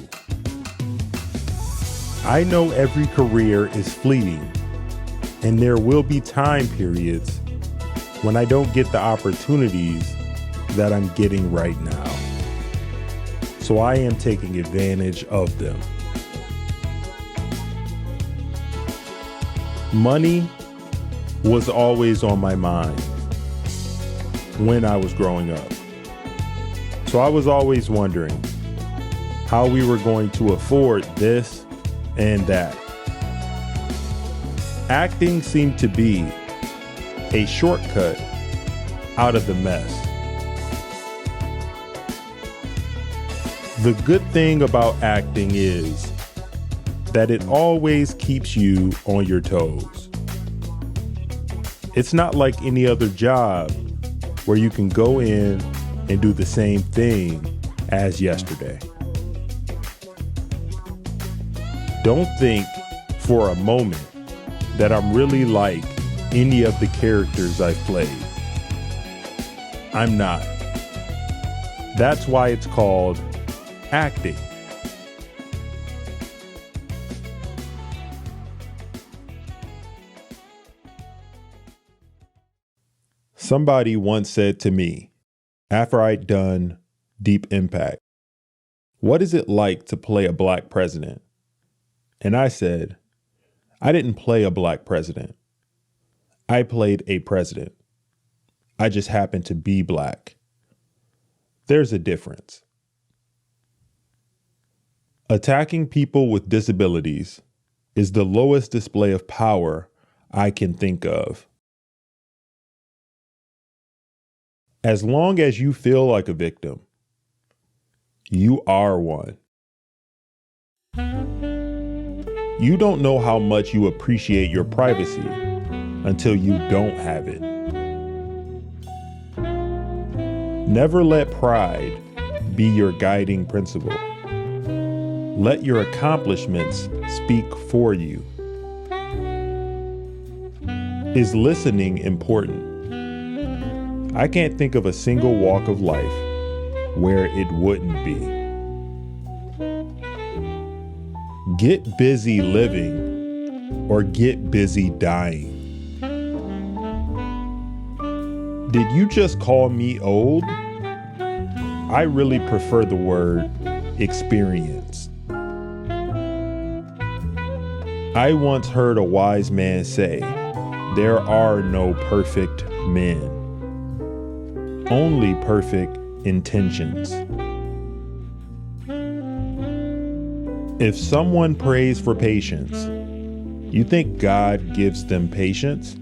I know every career is fleeting, and there will be time periods when I don't get the opportunities that I'm getting right now. So I am taking advantage of them. Money was always on my mind when I was growing up. So I was always wondering how we were going to afford this and that. Acting seemed to be a shortcut out of the mess. The good thing about acting is that it always keeps you on your toes. It's not like any other job where you can go in and do the same thing as yesterday. Don't think for a moment that I'm really like any of the characters I've played. I'm not. That's why it's called acting. Somebody once said to me, after I'd done Deep Impact, "What is it like to play a black president?" And I said, I didn't play a black president. I played a president. I just happened to be black. There's a difference. Attacking people with disabilities is the lowest display of power I can think of. As long as you feel like a victim, you are one. You don't know how much you appreciate your privacy until you don't have it. Never let pride be your guiding principle. Let your accomplishments speak for you. Is listening important? I can't think of a single walk of life where it wouldn't be. Get busy living or get busy dying. Did you just call me old? I really prefer the word experience. I once heard a wise man say, "There are no perfect men, only perfect intentions." If someone prays for patience, you think God gives them patience?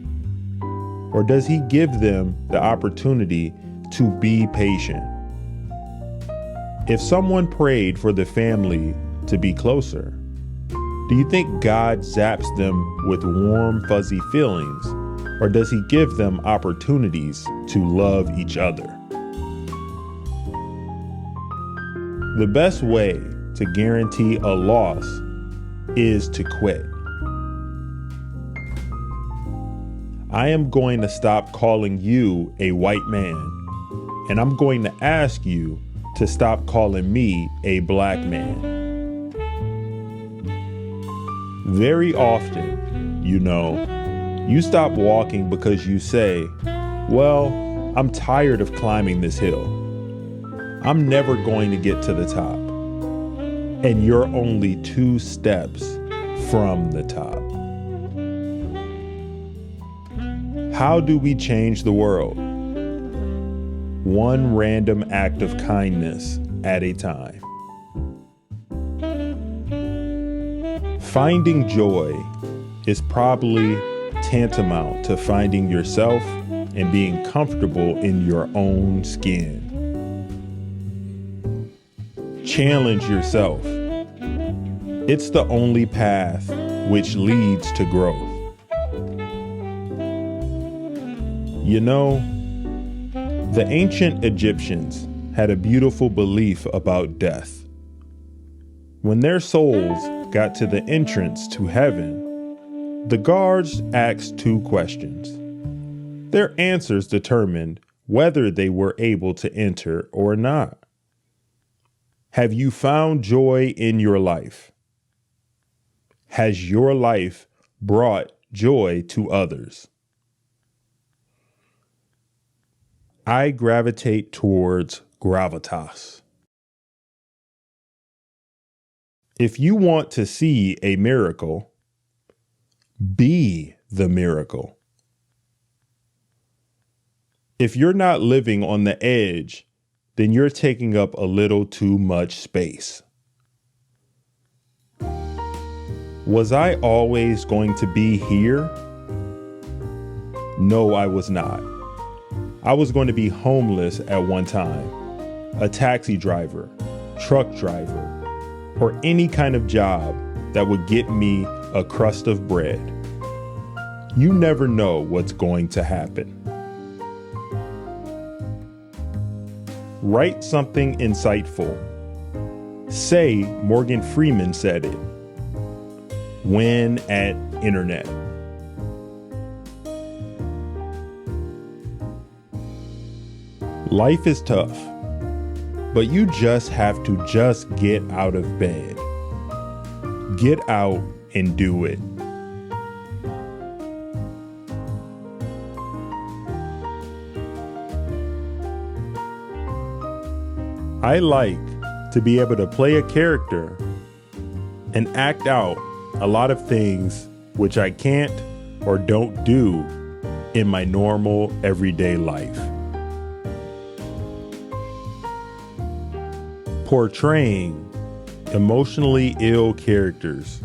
Or does he give them the opportunity to be patient? If someone prayed for the family to be closer, do you think God zaps them with warm, fuzzy feelings? Or does he give them opportunities to love each other? The best way to guarantee a loss is to quit. I am going to stop calling you a white man, and I'm going to ask you to stop calling me a black man. Very often, you stop walking because you say, "Well, I'm tired of climbing this hill. I'm never going to get to the top." And you're only 2 steps from the top. How do we change the world? One random act of kindness at a time. Finding joy is probably tantamount to finding yourself and being comfortable in your own skin. Challenge yourself. It's the only path which leads to growth. The ancient Egyptians had a beautiful belief about death. When their souls got to the entrance to heaven, the guards asked two questions. Their answers determined whether they were able to enter or not. Have you found joy in your life? Has your life brought joy to others? I gravitate towards gravitas. If you want to see a miracle, be the miracle. If you're not living on the edge, then you're taking up a little too much space. Was I always going to be here? No, I was not. I was going to be homeless at one time, a taxi driver, truck driver, or any kind of job that would get me a crust of bread. You never know what's going to happen. Write something insightful. Say Morgan Freeman said it. Win at internet. Life is tough, but you just have to just get out of bed. Get out and do it. I like to be able to play a character and act out a lot of things which I can't or don't do in my normal everyday life. Portraying emotionally ill characters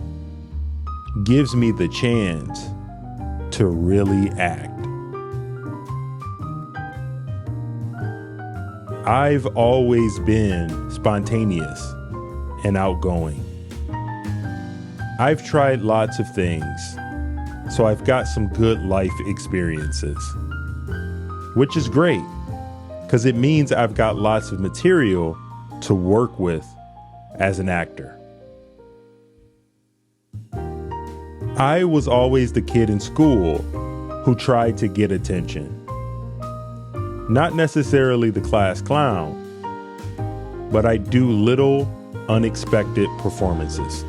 gives me the chance to really act. I've always been spontaneous and outgoing. I've tried lots of things, so I've got some good life experiences, which is great because it means I've got lots of material to work with as an actor. I was always the kid in school who tried to get attention. Not necessarily the class clown, but I do little unexpected performances.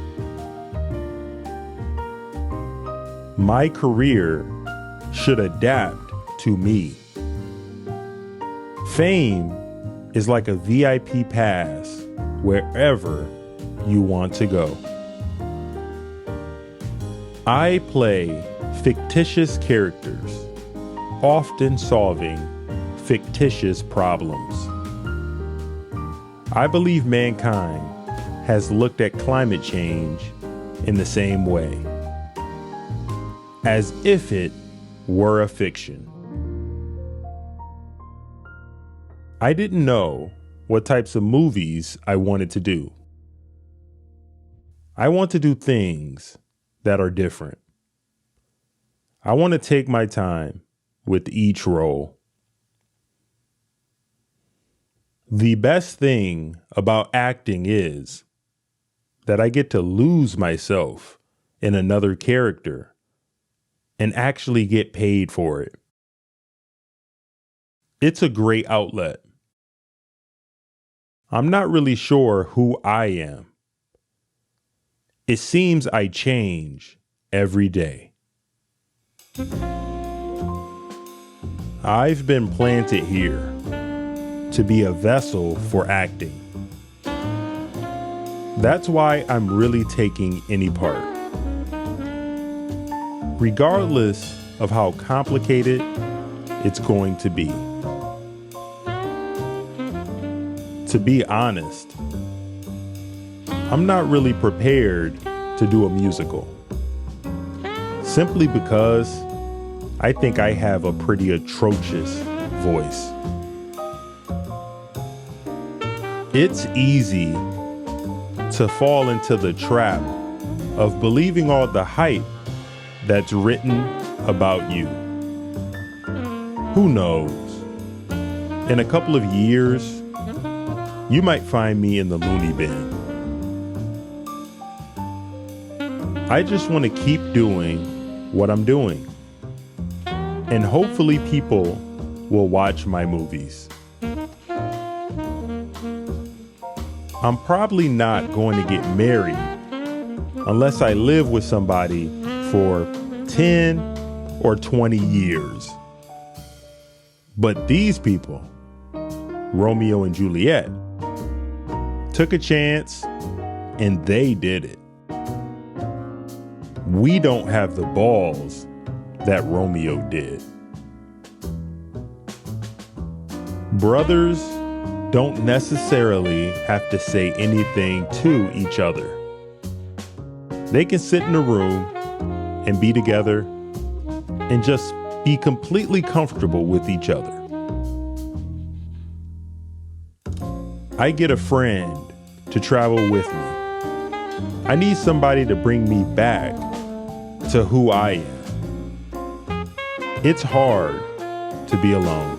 My career should adapt to me. Fame is like a VIP pass wherever you want to go. I play fictitious characters, often solving fictitious problems. I believe mankind has looked at climate change in the same way, as if it were a fiction. I didn't know what types of movies I wanted to do. I want to do things that are different. I want to take my time with each role. The best thing about acting is that I get to lose myself in another character and actually get paid for it. It's a great outlet. I'm not really sure who I am. It seems I change every day. I've been planted here to be a vessel for acting. That's why I'm really taking any part. Regardless of how complicated it's going to be. To be honest, I'm not really prepared to do a musical. Simply because I think I have a pretty atrocious voice. It's easy to fall into the trap of believing all the hype that's written about you. Who knows? In a couple of years, you might find me in the loony bin. I just want to keep doing what I'm doing. And hopefully people will watch my movies. I'm probably not going to get married unless I live with somebody for 10 or 20 years. But these people, Romeo and Juliet, took a chance and they did it. We don't have the balls that Romeo did. Brothers don't necessarily have to say anything to each other. They can sit in a room and be together and just be completely comfortable with each other. I get a friend to travel with me. I need somebody to bring me back to who I am. It's hard to be alone.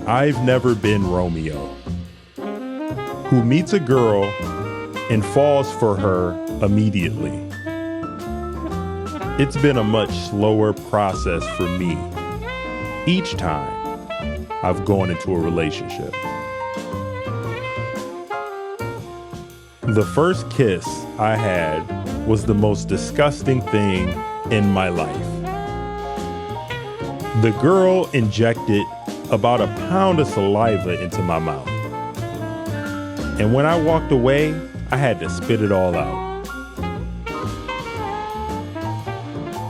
I've never been Romeo, who meets a girl and falls for her immediately. It's been a much slower process for me each time I've gone into a relationship. The first kiss I had was the most disgusting thing in my life. The girl injected about a pound of saliva into my mouth. And when I walked away, I had to spit it all out.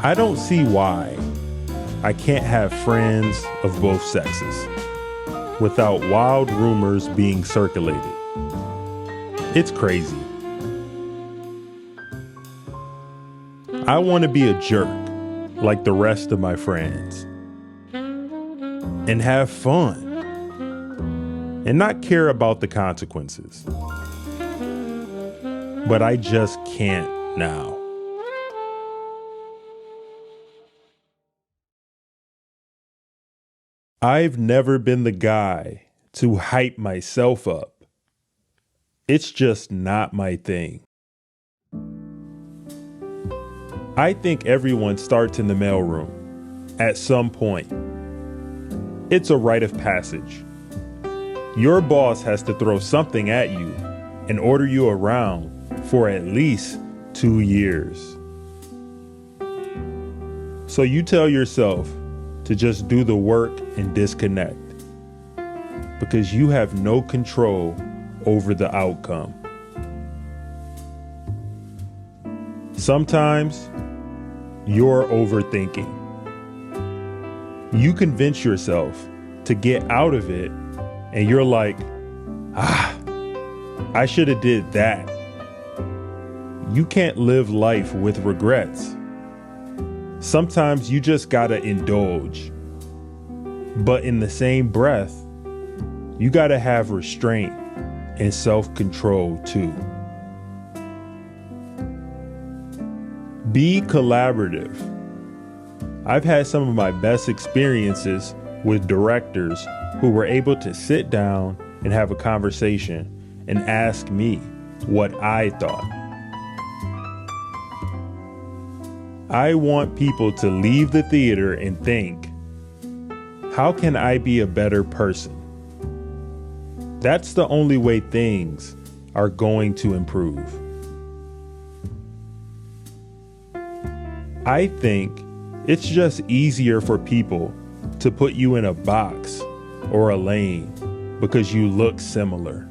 I don't see why I can't have friends of both sexes without wild rumors being circulated. It's crazy. I want to be a jerk like the rest of my friends and have fun and not care about the consequences. But I just can't now. I've never been the guy to hype myself up. It's just not my thing. I think everyone starts in the mailroom at some point. It's a rite of passage. Your boss has to throw something at you and order you around for at least 2 years. So you tell yourself to just do the work and disconnect because you have no control over the outcome. Sometimes you're overthinking. You convince yourself to get out of it and you're like, I should have did that. You can't live life with regrets. Sometimes you just gotta indulge. But in the same breath, you gotta have restraint and self-control too. Be collaborative. I've had some of my best experiences with directors who were able to sit down and have a conversation and ask me what I thought. I want people to leave the theater and think, how can I be a better person? That's the only way things are going to improve. I think it's just easier for people to put you in a box or a lane because you look similar.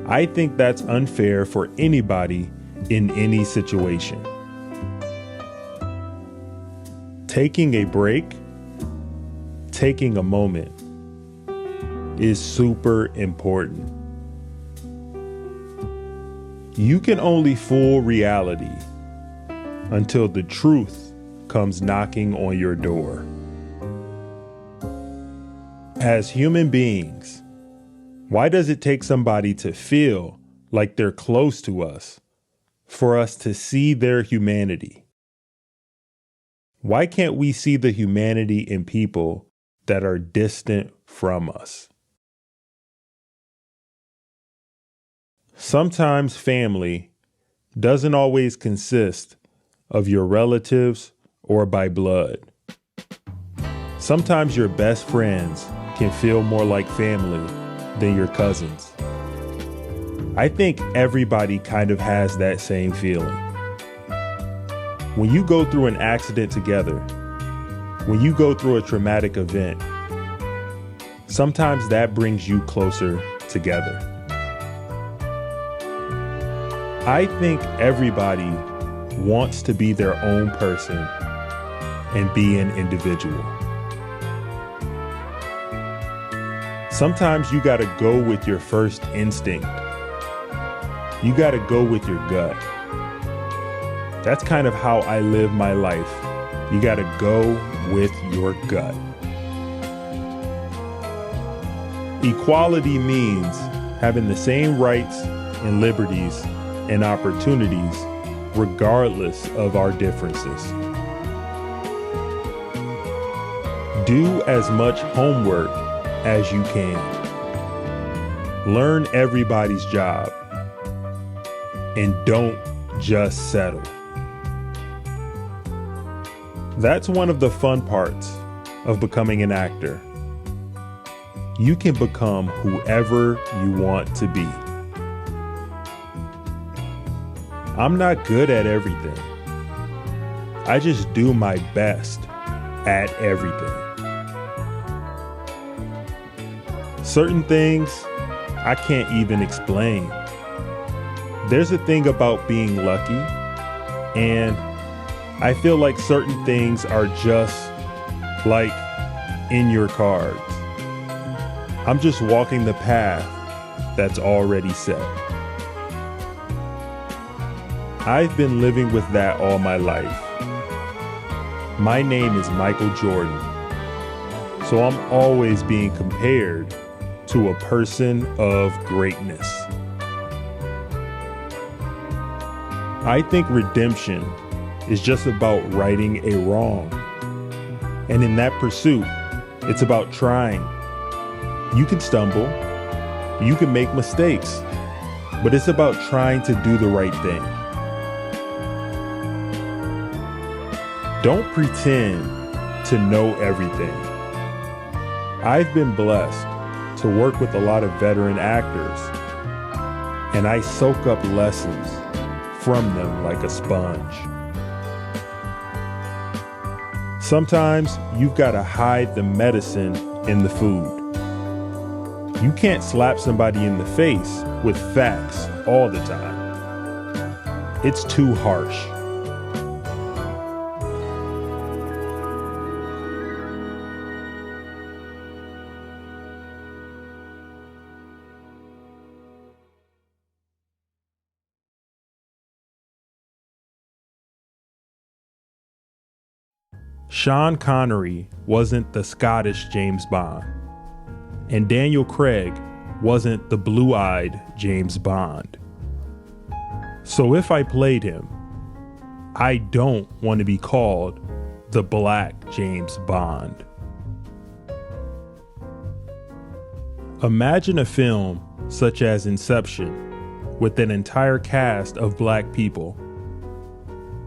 I think that's unfair for anybody in any situation. Taking a break, taking a moment is super important. You can only fool reality until the truth comes knocking on your door. As human beings, why does it take somebody to feel like they're close to us for us to see their humanity? Why can't we see the humanity in people that are distant from us? Sometimes family doesn't always consist of your relatives or by blood. Sometimes your best friends can feel more like family than your cousins. I think everybody kind of has that same feeling. When you go through an accident together, when you go through a traumatic event, sometimes that brings you closer together. I think everybody wants to be their own person and be an individual. Sometimes you gotta go with your first instinct. You gotta go with your gut. That's kind of how I live my life. You gotta go with your gut. Equality means having the same rights and liberties and opportunities regardless of our differences. Do as much homework as you can. Learn everybody's job and don't just settle. That's one of the fun parts of becoming an actor. You can become whoever you want to be. I'm not good at everything. I just do my best at everything. Certain things I can't even explain. There's a thing about being lucky, and I feel like certain things are just like in your cards. I'm just walking the path that's already set. I've been living with that all my life. My name is Michael Jordan, so I'm always being compared to a person of greatness. I think redemption is just about righting a wrong. And in that pursuit, it's about trying. You can stumble, you can make mistakes, but it's about trying to do the right thing. Don't pretend to know everything. I've been blessed to work with a lot of veteran actors, and I soak up lessons from them like a sponge. Sometimes you've got to hide the medicine in the food. You can't slap somebody in the face with facts all the time. It's too harsh. Sean Connery wasn't the Scottish James Bond, and Daniel Craig wasn't the blue-eyed James Bond. So if I played him, I don't want to be called the Black James Bond. Imagine a film such as Inception with an entire cast of black people.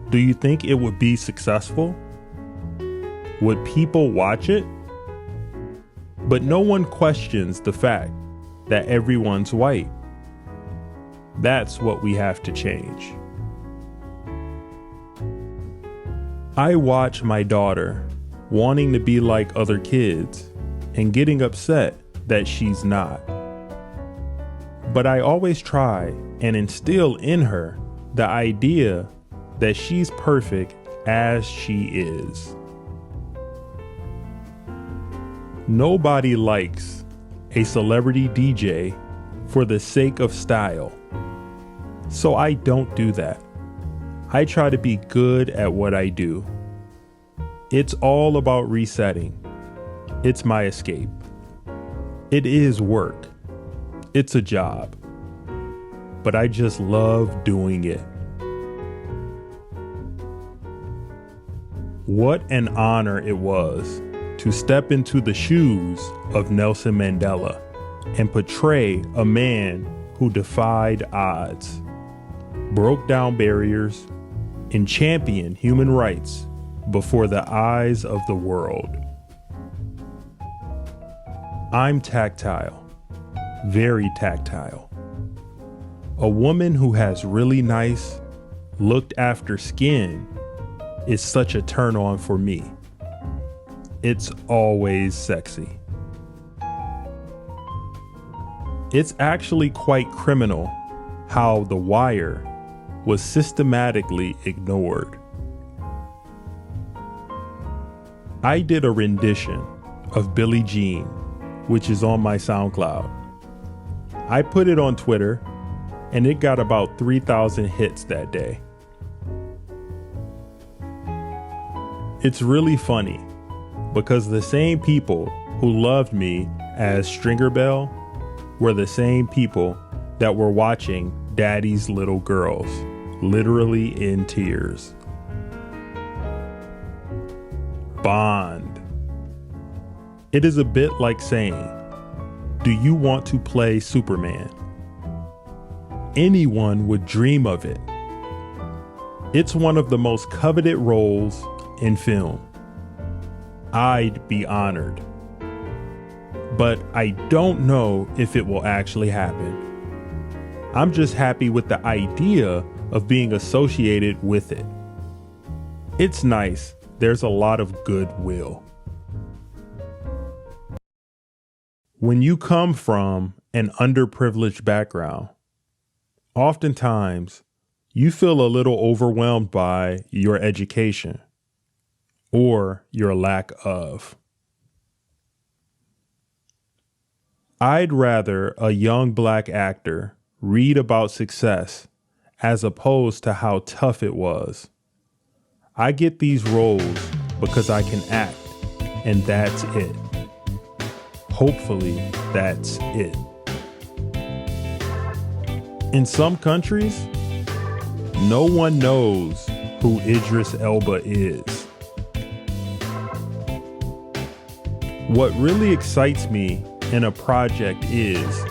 Do you think it would be successful? Would people watch it? But no one questions the fact that everyone's white. That's what we have to change. I watch my daughter wanting to be like other kids and getting upset that she's not. But I always try and instill in her the idea that she's perfect as she is. Nobody likes a celebrity DJ for the sake of style. So I don't do that. I try to be good at what I do. It's all about resetting. It's my escape. It is work. It's a job. But I just love doing it. What an honor it was to step into the shoes of Nelson Mandela and portray a man who defied odds, broke down barriers, and championed human rights before the eyes of the world. I'm tactile, very tactile. A woman who has really nice, looked after skin is such a turn on for me. It's always sexy. It's actually quite criminal how The Wire was systematically ignored. I did a rendition of Billie Jean, which is on my SoundCloud. I put it on Twitter, and it got about 3,000 hits that day. It's really funny because the same people who loved me as Stringer Bell were the same people that were watching Daddy's Little Girls, literally in tears. Bond. It is a bit like saying, do you want to play Superman? Anyone would dream of it. It's one of the most coveted roles in film. I'd be honored. But I don't know if it will actually happen. I'm just happy with the idea of being associated with it. It's nice. There's a lot of goodwill. When you come from an underprivileged background, oftentimes you feel a little overwhelmed by your education or your lack of. I'd rather a young black actor read about success as opposed to how tough it was. I get these roles because I can act, and that's it. Hopefully, that's it. In some countries, no one knows who Idris Elba is. What really excites me in a project is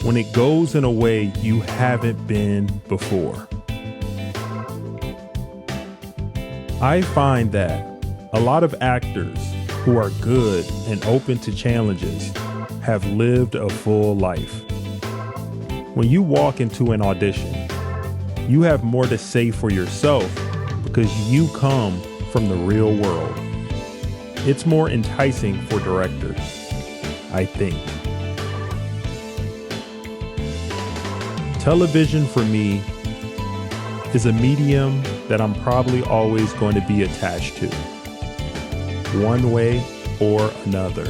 when it goes in a way you haven't been before. I find that a lot of actors who are good and open to challenges have lived a full life. When you walk into an audition, you have more to say for yourself because you come from the real world. It's more enticing for directors, I think. Television for me is a medium that I'm probably always going to be attached to, one way or another.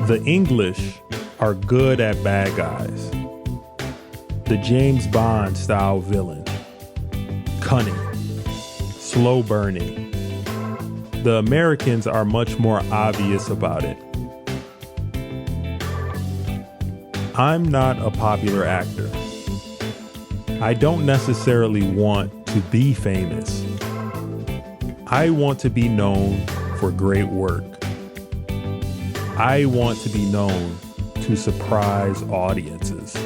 The English are good at bad guys. The James Bond style villain, cunning, slow burning. The Americans are much more obvious about it. I'm not a popular actor. I don't necessarily want to be famous. I want to be known for great work. I want to be known to surprise audiences.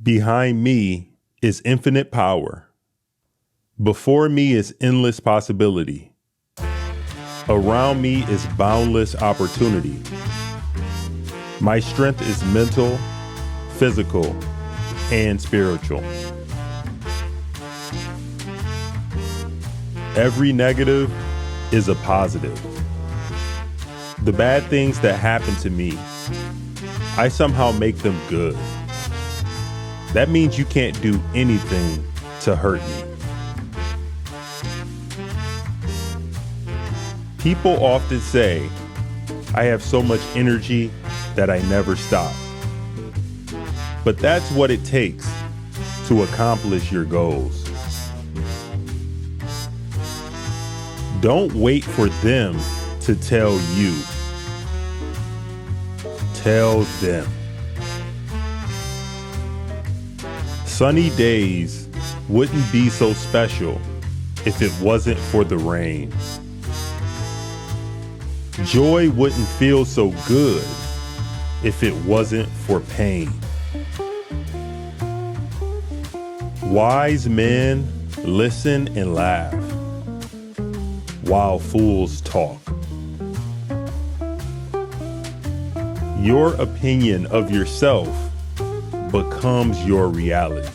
Behind me is infinite power. Before me is endless possibility. Around me is boundless opportunity. My strength is mental, physical, and spiritual. Every negative is a positive. The bad things that happen to me, I somehow make them good. That means you can't do anything to hurt me. People often say, I have so much energy that I never stop. But that's what it takes to accomplish your goals. Don't wait for them to tell you. Tell them. Sunny days wouldn't be so special if it wasn't for the rain. Joy wouldn't feel so good if it wasn't for pain. Wise men listen and laugh while fools talk. Your opinion of yourself becomes your reality.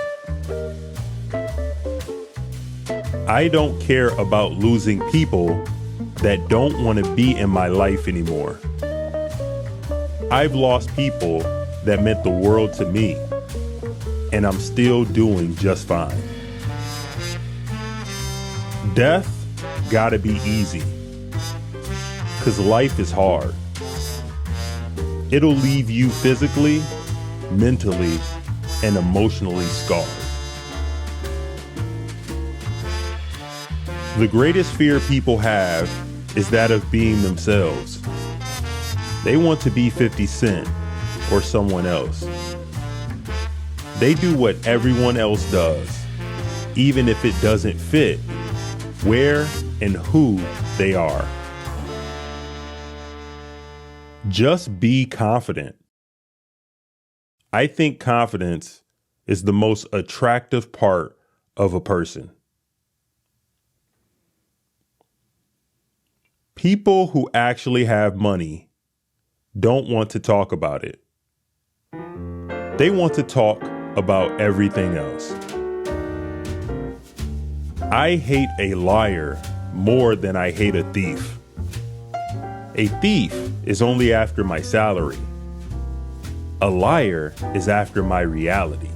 I don't care about losing people that don't want to be in my life anymore. I've lost people that meant the world to me, and I'm still doing just fine. Death gotta be easy, 'cause life is hard. It'll leave you physically, mentally, and emotionally scarred. The greatest fear people have is that of being themselves. They want to be 50 Cent or someone else. They do what everyone else does, even if it doesn't fit where and who they are. Just be confident. I think confidence is the most attractive part of a person. People who actually have money don't want to talk about it. They want to talk about everything else. I hate a liar more than I hate a thief. A thief is only after my salary. A liar is after my reality.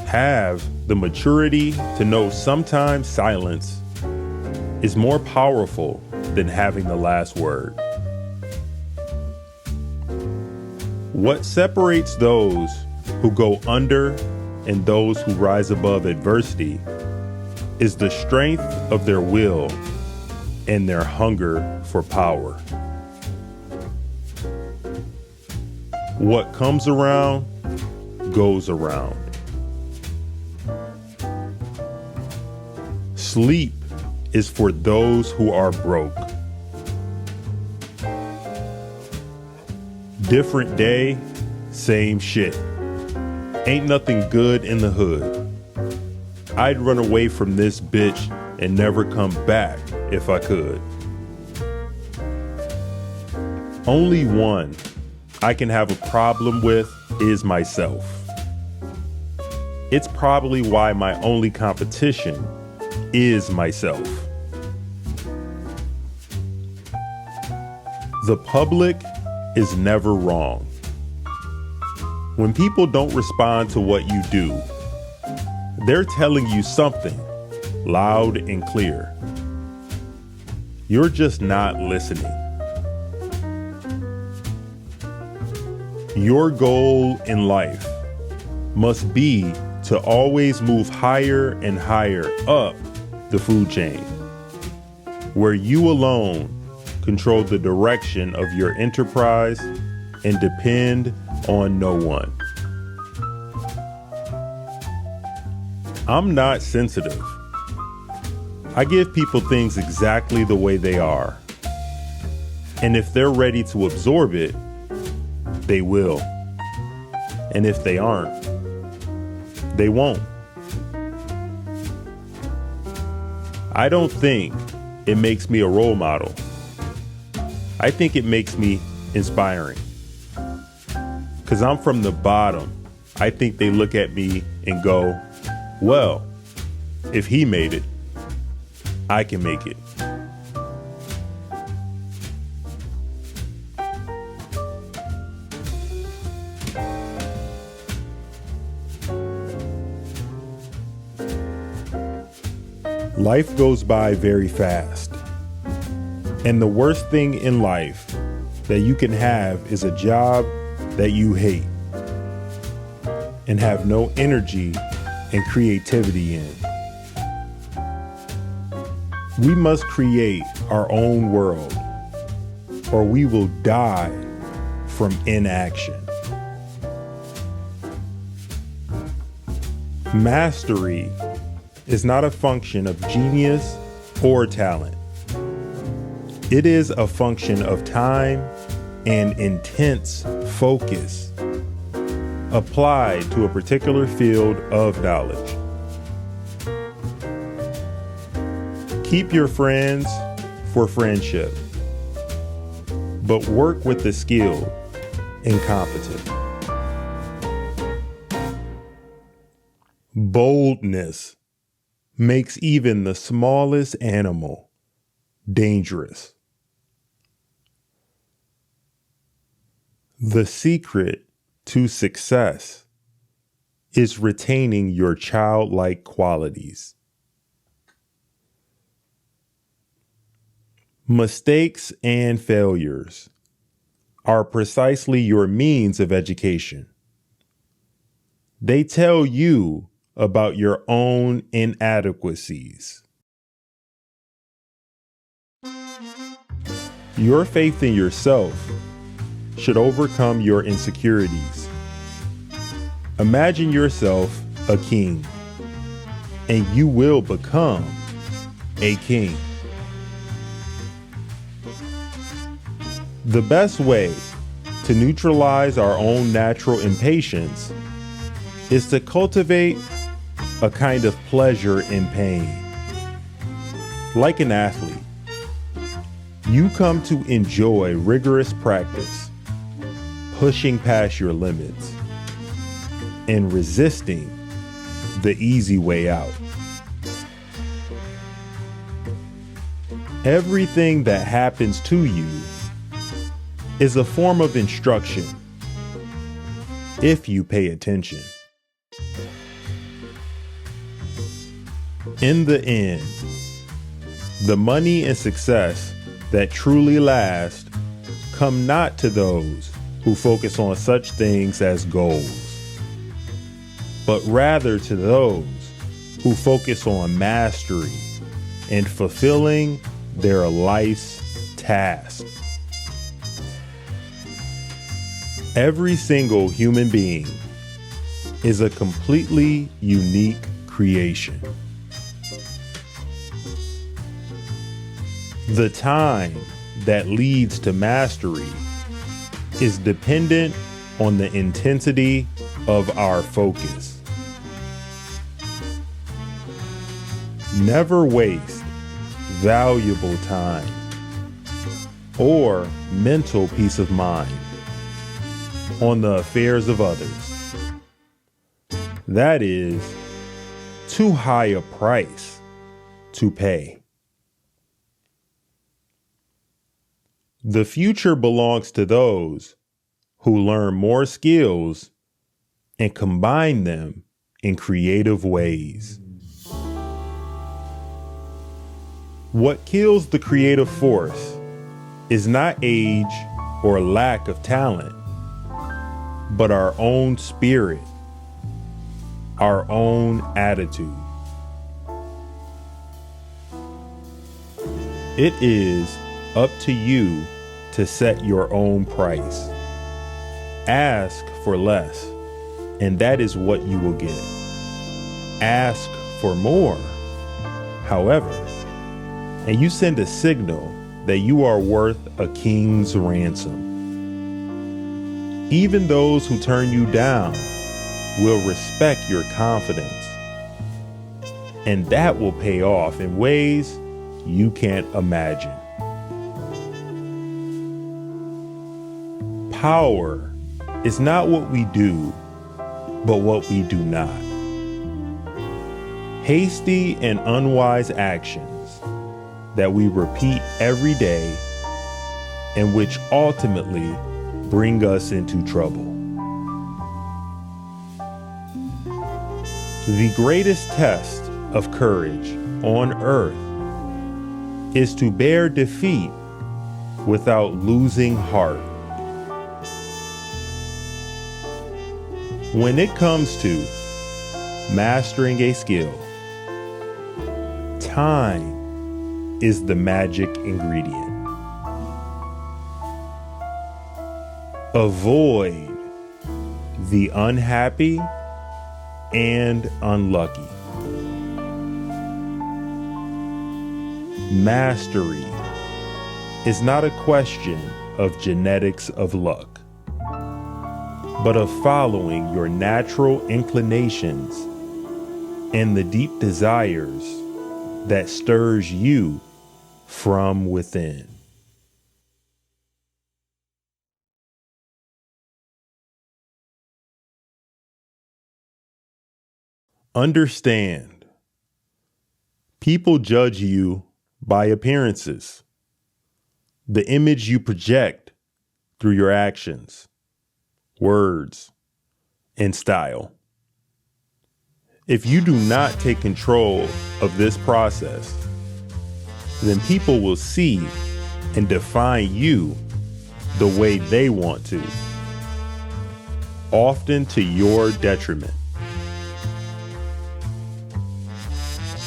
Have the maturity to know sometimes silence is more powerful than having the last word. What separates those who go under and those who rise above adversity is the strength of their will and their hunger for power. What comes around goes around. Sleep is for those who are broke. Different day, same shit. Ain't nothing good in the hood. I'd run away from this bitch and never come back if I could. Only one I can have a problem with is myself. It's probably why my only competition is myself. The public is never wrong. When people don't respond to what you do, they're telling you something loud and clear. You're just not listening. Your goal in life must be to always move higher and higher up the food chain, where you alone control the direction of your enterprise and depend on no one. I'm not sensitive. I give people things exactly the way they are. And if they're ready to absorb it, they will. And if they aren't, they won't. I don't think it makes me a role model. I think it makes me inspiring. 'Cause I'm from the bottom. I think they look at me and go, well, if he made it, I can make it. Life goes by very fast. And the worst thing in life that you can have is a job that you hate and have no energy and creativity in. We must create our own world or we will die from inaction. Mastery is not a function of genius or talent. It is a function of time and intense focus applied to a particular field of knowledge. Keep your friends for friendship, but work with the skilled and competent. Boldness makes even the smallest animal dangerous. The secret to success is retaining your childlike qualities. Mistakes and failures are precisely your means of education. They tell you about your own inadequacies. Your faith in yourself should overcome your insecurities. Imagine yourself a king, and you will become a king. The best way to neutralize our own natural impatience is to cultivate a kind of pleasure in pain. Like an athlete, you come to enjoy rigorous practice, pushing past your limits, and resisting the easy way out. Everything that happens to you is a form of instruction if you pay attention. In the end, the money and success that truly last come not to those who focus on such things as goals, but rather to those who focus on mastery and fulfilling their life's task. Every single human being is a completely unique creation. The time that leads to mastery is dependent on the intensity of our focus. Never waste valuable time or mental peace of mind on the affairs of others. That is too high a price to pay. The future belongs to those who learn more skills and combine them in creative ways. What kills the creative force is not age or lack of talent, but our own spirit, our own attitude. It is up to you to set your own price. Ask for less, and that is what you will get. Ask for more, however, and you send a signal that you are worth a king's ransom. Even those who turn you down will respect your confidence, and that will pay off in ways you can't imagine. Power is not what we do, but what we do not. Hasty and unwise actions that we repeat every day and which ultimately bring us into trouble. The greatest test of courage on earth is to bear defeat without losing heart. When it comes to mastering a skill, time is the magic ingredient. Avoid the unhappy and unlucky. Mastery is not a question of genetics of luck, but of following your natural inclinations and the deep desires that stirs you from within. Understand, people judge you by appearances, the image you project through your actions, words, and style. If you do not take control of this process, then people will see and define you the way they want to, often to your detriment.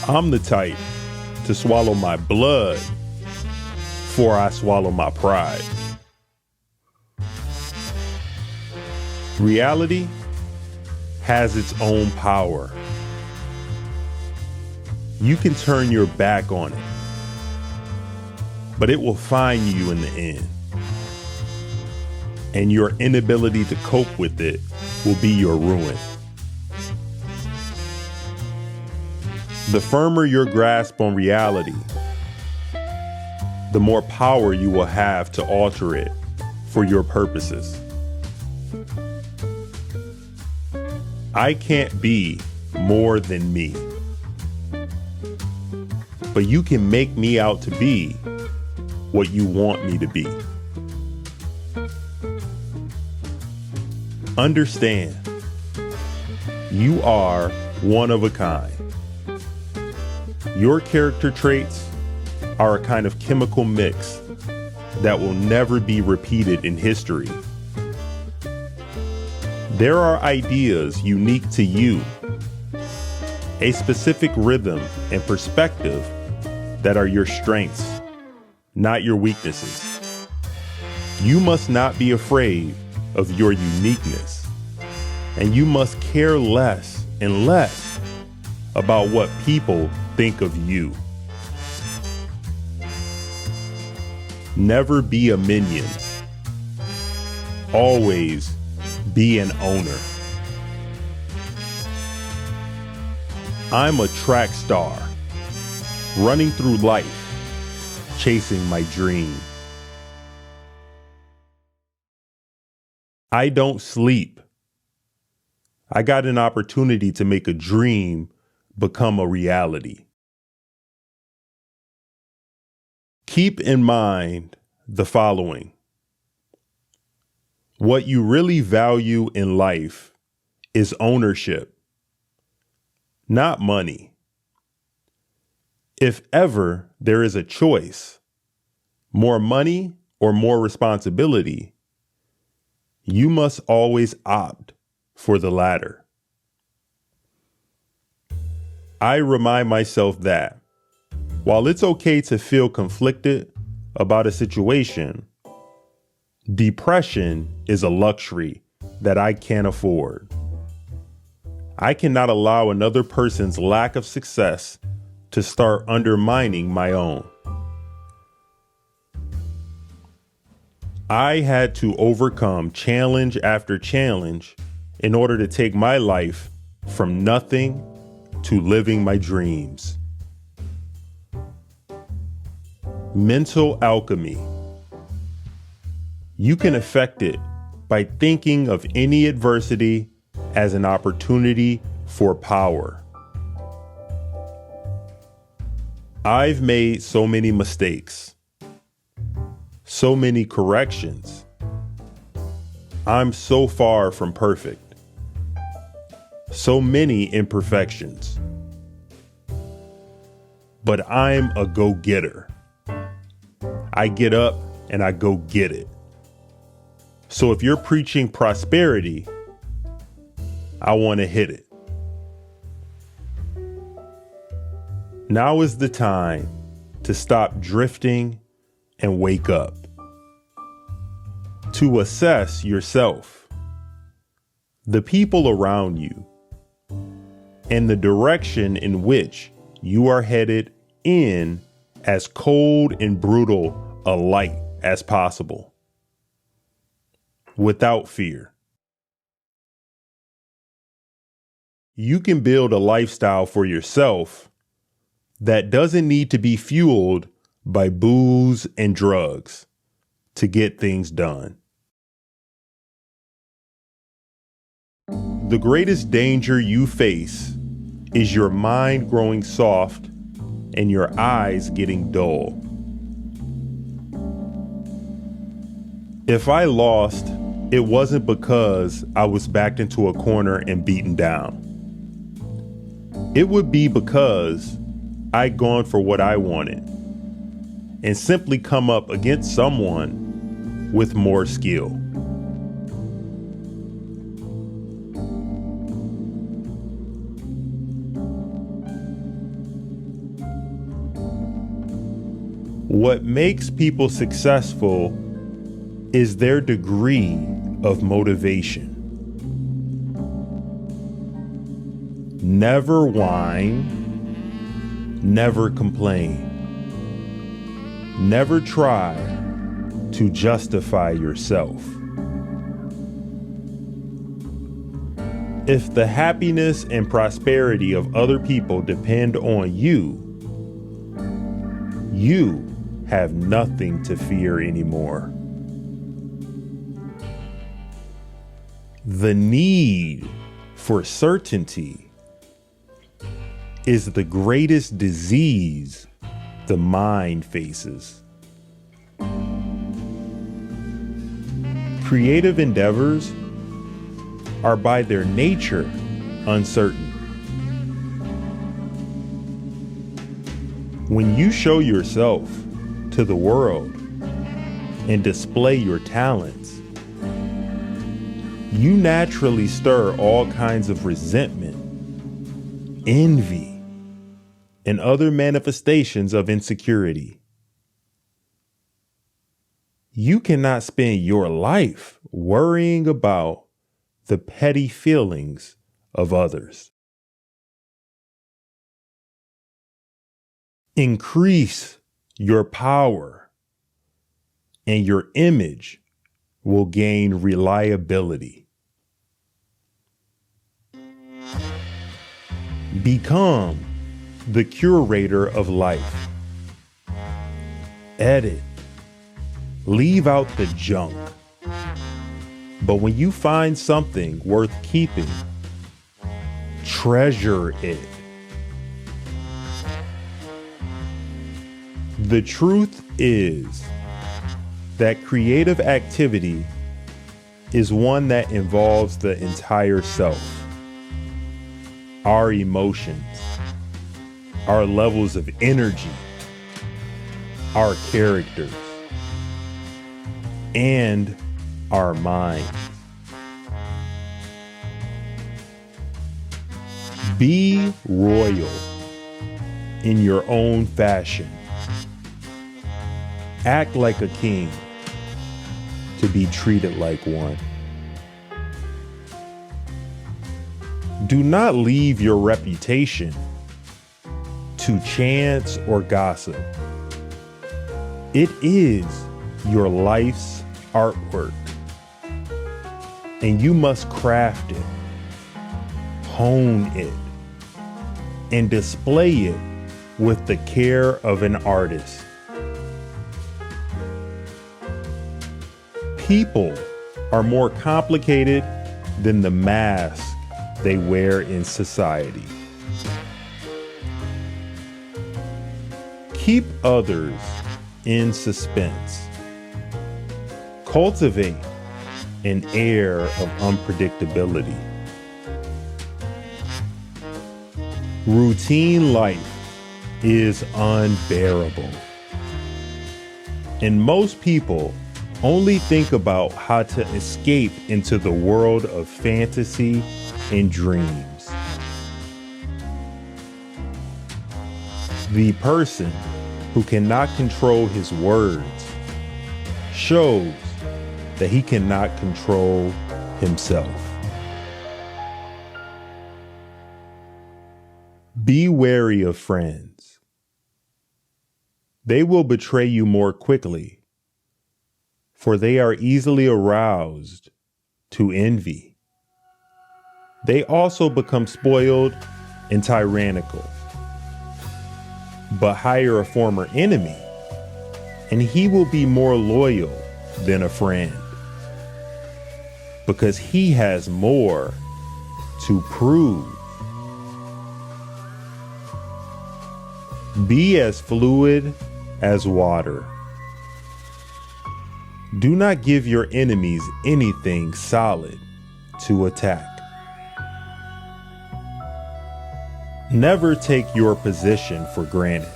I'm the type to swallow my blood before I swallow my pride. Reality has its own power. You can turn your back on it, but it will find you in the end. And your inability to cope with it will be your ruin. The firmer your grasp on reality, the more power you will have to alter it for your purposes. I can't be more than me, but you can make me out to be what you want me to be. Understand, you are one of a kind. Your character traits are a kind of chemical mix that will never be repeated in history. There are ideas unique to you, a specific rhythm and perspective that are your strengths, not your weaknesses. You must not be afraid of your uniqueness, and you must care less and less about what people think of you. Never be a minion. Always be an owner. I'm a track star, running through life, chasing my dream. I don't sleep. I got an opportunity to make a dream become a reality. Keep in mind the following. What you really value in life is ownership, not money. If ever there is a choice, more money or more responsibility, you must always opt for the latter. I remind myself that while it's okay to feel conflicted about a situation, depression is a luxury that I can't afford. I cannot allow another person's lack of success to start undermining my own. I had to overcome challenge after challenge in order to take my life from nothing to living my dreams. Mental alchemy. You can affect it by thinking of any adversity as an opportunity for power. I've made so many mistakes, so many corrections. I'm so far from perfect. So many imperfections. But I'm a go-getter. I get up and I go get it. So if you're preaching prosperity, I want to hit it. Now is the time to stop drifting and wake up. to assess yourself, the people around you, and the direction in which you are headed in as cold and brutal a light as possible, without fear. You can build a lifestyle for yourself that doesn't need to be fueled by booze and drugs to get things done. The greatest danger you face is your mind growing soft and your eyes getting dull. If I lost, it wasn't because I was backed into a corner and beaten down. It would be because I'd gone for what I wanted and simply come up against someone with more skill. What makes people successful is their degree of motivation. Never whine, never complain, never try to justify yourself. If the happiness and prosperity of other people depend on you, you have nothing to fear anymore. The need for certainty is the greatest disease the mind faces. Creative endeavors are by their nature uncertain. When you show yourself to the world and display your talents, you naturally stir all kinds of resentment, envy, and other manifestations of insecurity. You cannot spend your life worrying about the petty feelings of others. Increase your power, and your image will gain reliability. Become the curator of life. Edit. Leave out the junk. But when you find something worth keeping, treasure it. The truth is that creative activity is one that involves the entire self. Our emotions, our levels of energy, our characters, and our minds. Be royal in your own fashion. Act like a king to be treated like one. Do not leave your reputation to chance or gossip. It is your life's artwork, and you must craft it, hone it, and display it with the care of an artist. People are more complicated than the mask they wear in society. Keep others in suspense. Cultivate an air of unpredictability. Routine life is unbearable, and most people only think about how to escape into the world of fantasy and dreams. The person who cannot control his words shows that he cannot control himself. Be wary of friends. They will betray you more quickly, for they are easily aroused to envy. They also become spoiled and tyrannical. But hire a former enemy, and he will be more loyal than a friend, because he has more to prove. Be as fluid as water. Do not give your enemies anything solid to attack. Never take your position for granted.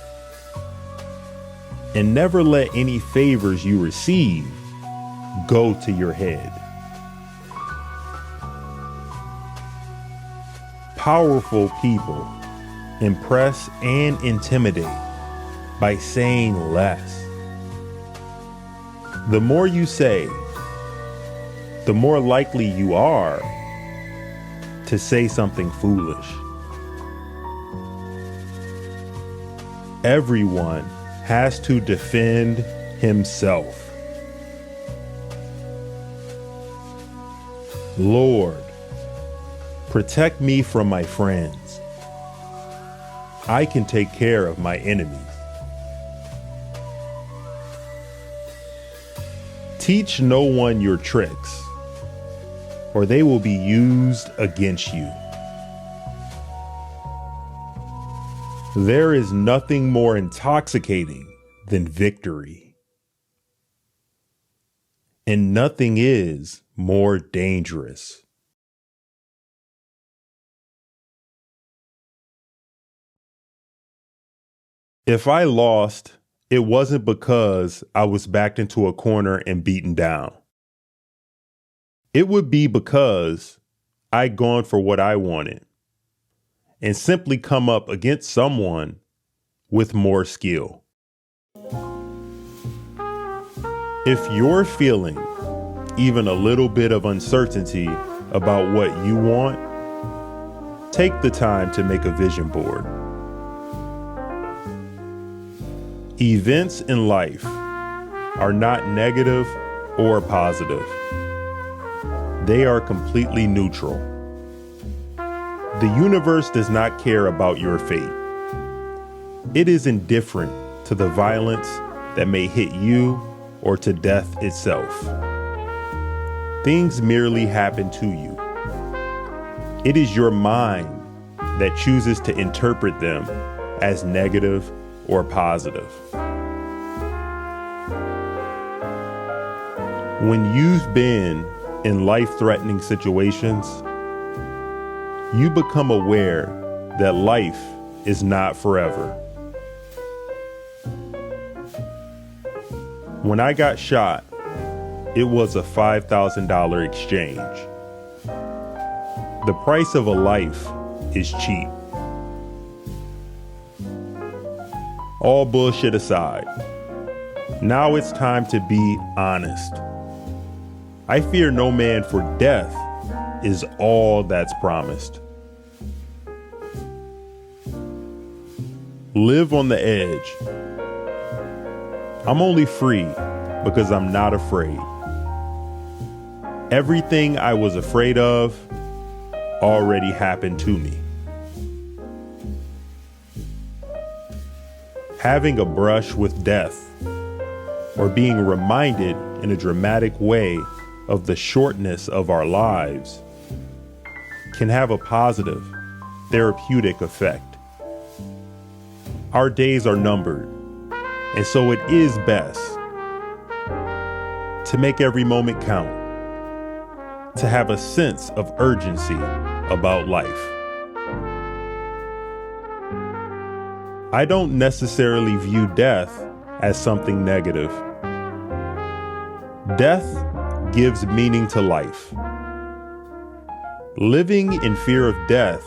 And never let any favors you receive go to your head. Powerful people impress and intimidate by saying less. The more you say, the more likely you are to say something foolish. Everyone has to defend himself. Lord, protect me from my friends. I can take care of my enemies. Teach no one your tricks, or they will be used against you. There is nothing more intoxicating than victory, and nothing is more dangerous. If I lost, it wasn't because I was backed into a corner and beaten down. It would be because I'd gone for what I wanted and simply come up against someone with more skill. If you're feeling even a little bit of uncertainty about what you want, take the time to make a vision board. Events in life are not negative or positive. They are completely neutral. The universe does not care about your fate. It is indifferent to the violence that may hit you or to death itself. Things merely happen to you. It is your mind that chooses to interpret them as negative or positive. When you've been in life-threatening situations, you become aware that life is not forever. When I got shot, it was a $5,000 exchange. The price of a life is cheap. All bullshit aside, now it's time to be honest. I fear no man, for death is all that's promised. Live on the edge. I'm only free because I'm not afraid. Everything I was afraid of already happened to me. Having a brush with death, or being reminded in a dramatic way of the shortness of our lives, can have a positive, therapeutic effect. Our days are numbered, and so it is best to make every moment count, to have a sense of urgency about life. I don't necessarily view death as something negative. Death gives meaning to life. Living in fear of death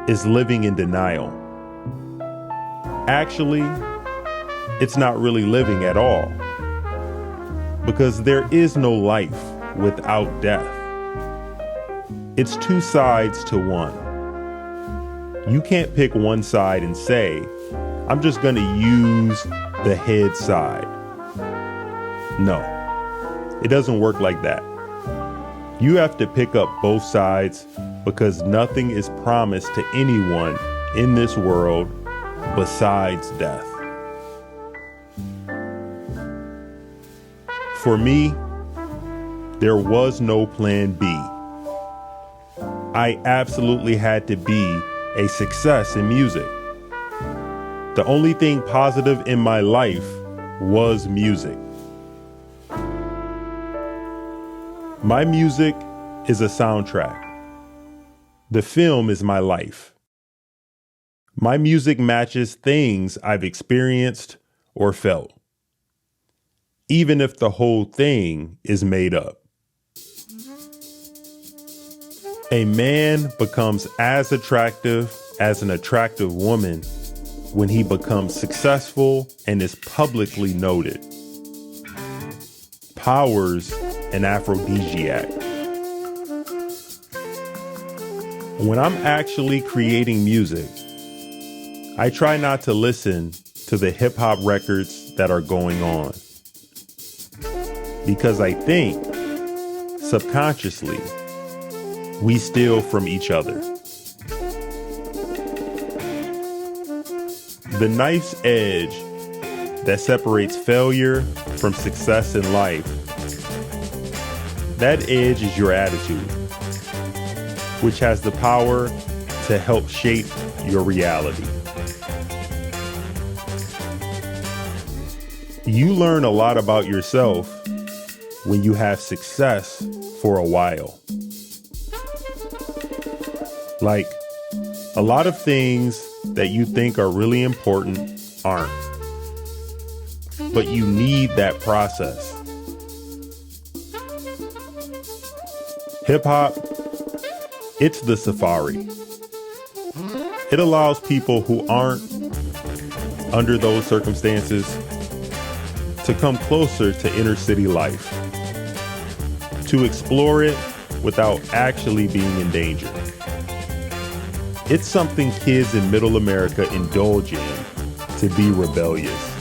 is living in denial. Actually, it's not really living at all. because there is no life without death. It's two sides to one. You can't pick one side and say, I'm just going to use the head side. No, it doesn't work like that. You have to pick up both sides because nothing is promised to anyone in this world besides death. For me, there was no plan B. I absolutely had to be a success in music. The only thing positive in my life was music. My music is a soundtrack. The film is my life. My music matches things I've experienced or felt, even if the whole thing is made up. A man becomes as attractive as an attractive woman when he becomes successful and is publicly noted. Power's an aphrodisiac. When I'm actually creating music, I try not to listen to the hip hop records that are going on, because I think subconsciously we steal from each other. The knife's edge that separates failure from success in life, that edge is your attitude, which has the power to help shape your reality. You learn a lot about yourself when you have success for a while. Like, a lot of things that you think are really important aren't. But you need that process. Hip-hop, it's the safari. It allows people who aren't under those circumstances to come closer to inner city life, to explore it without actually being in danger. It's something kids in middle America indulge in to be rebellious.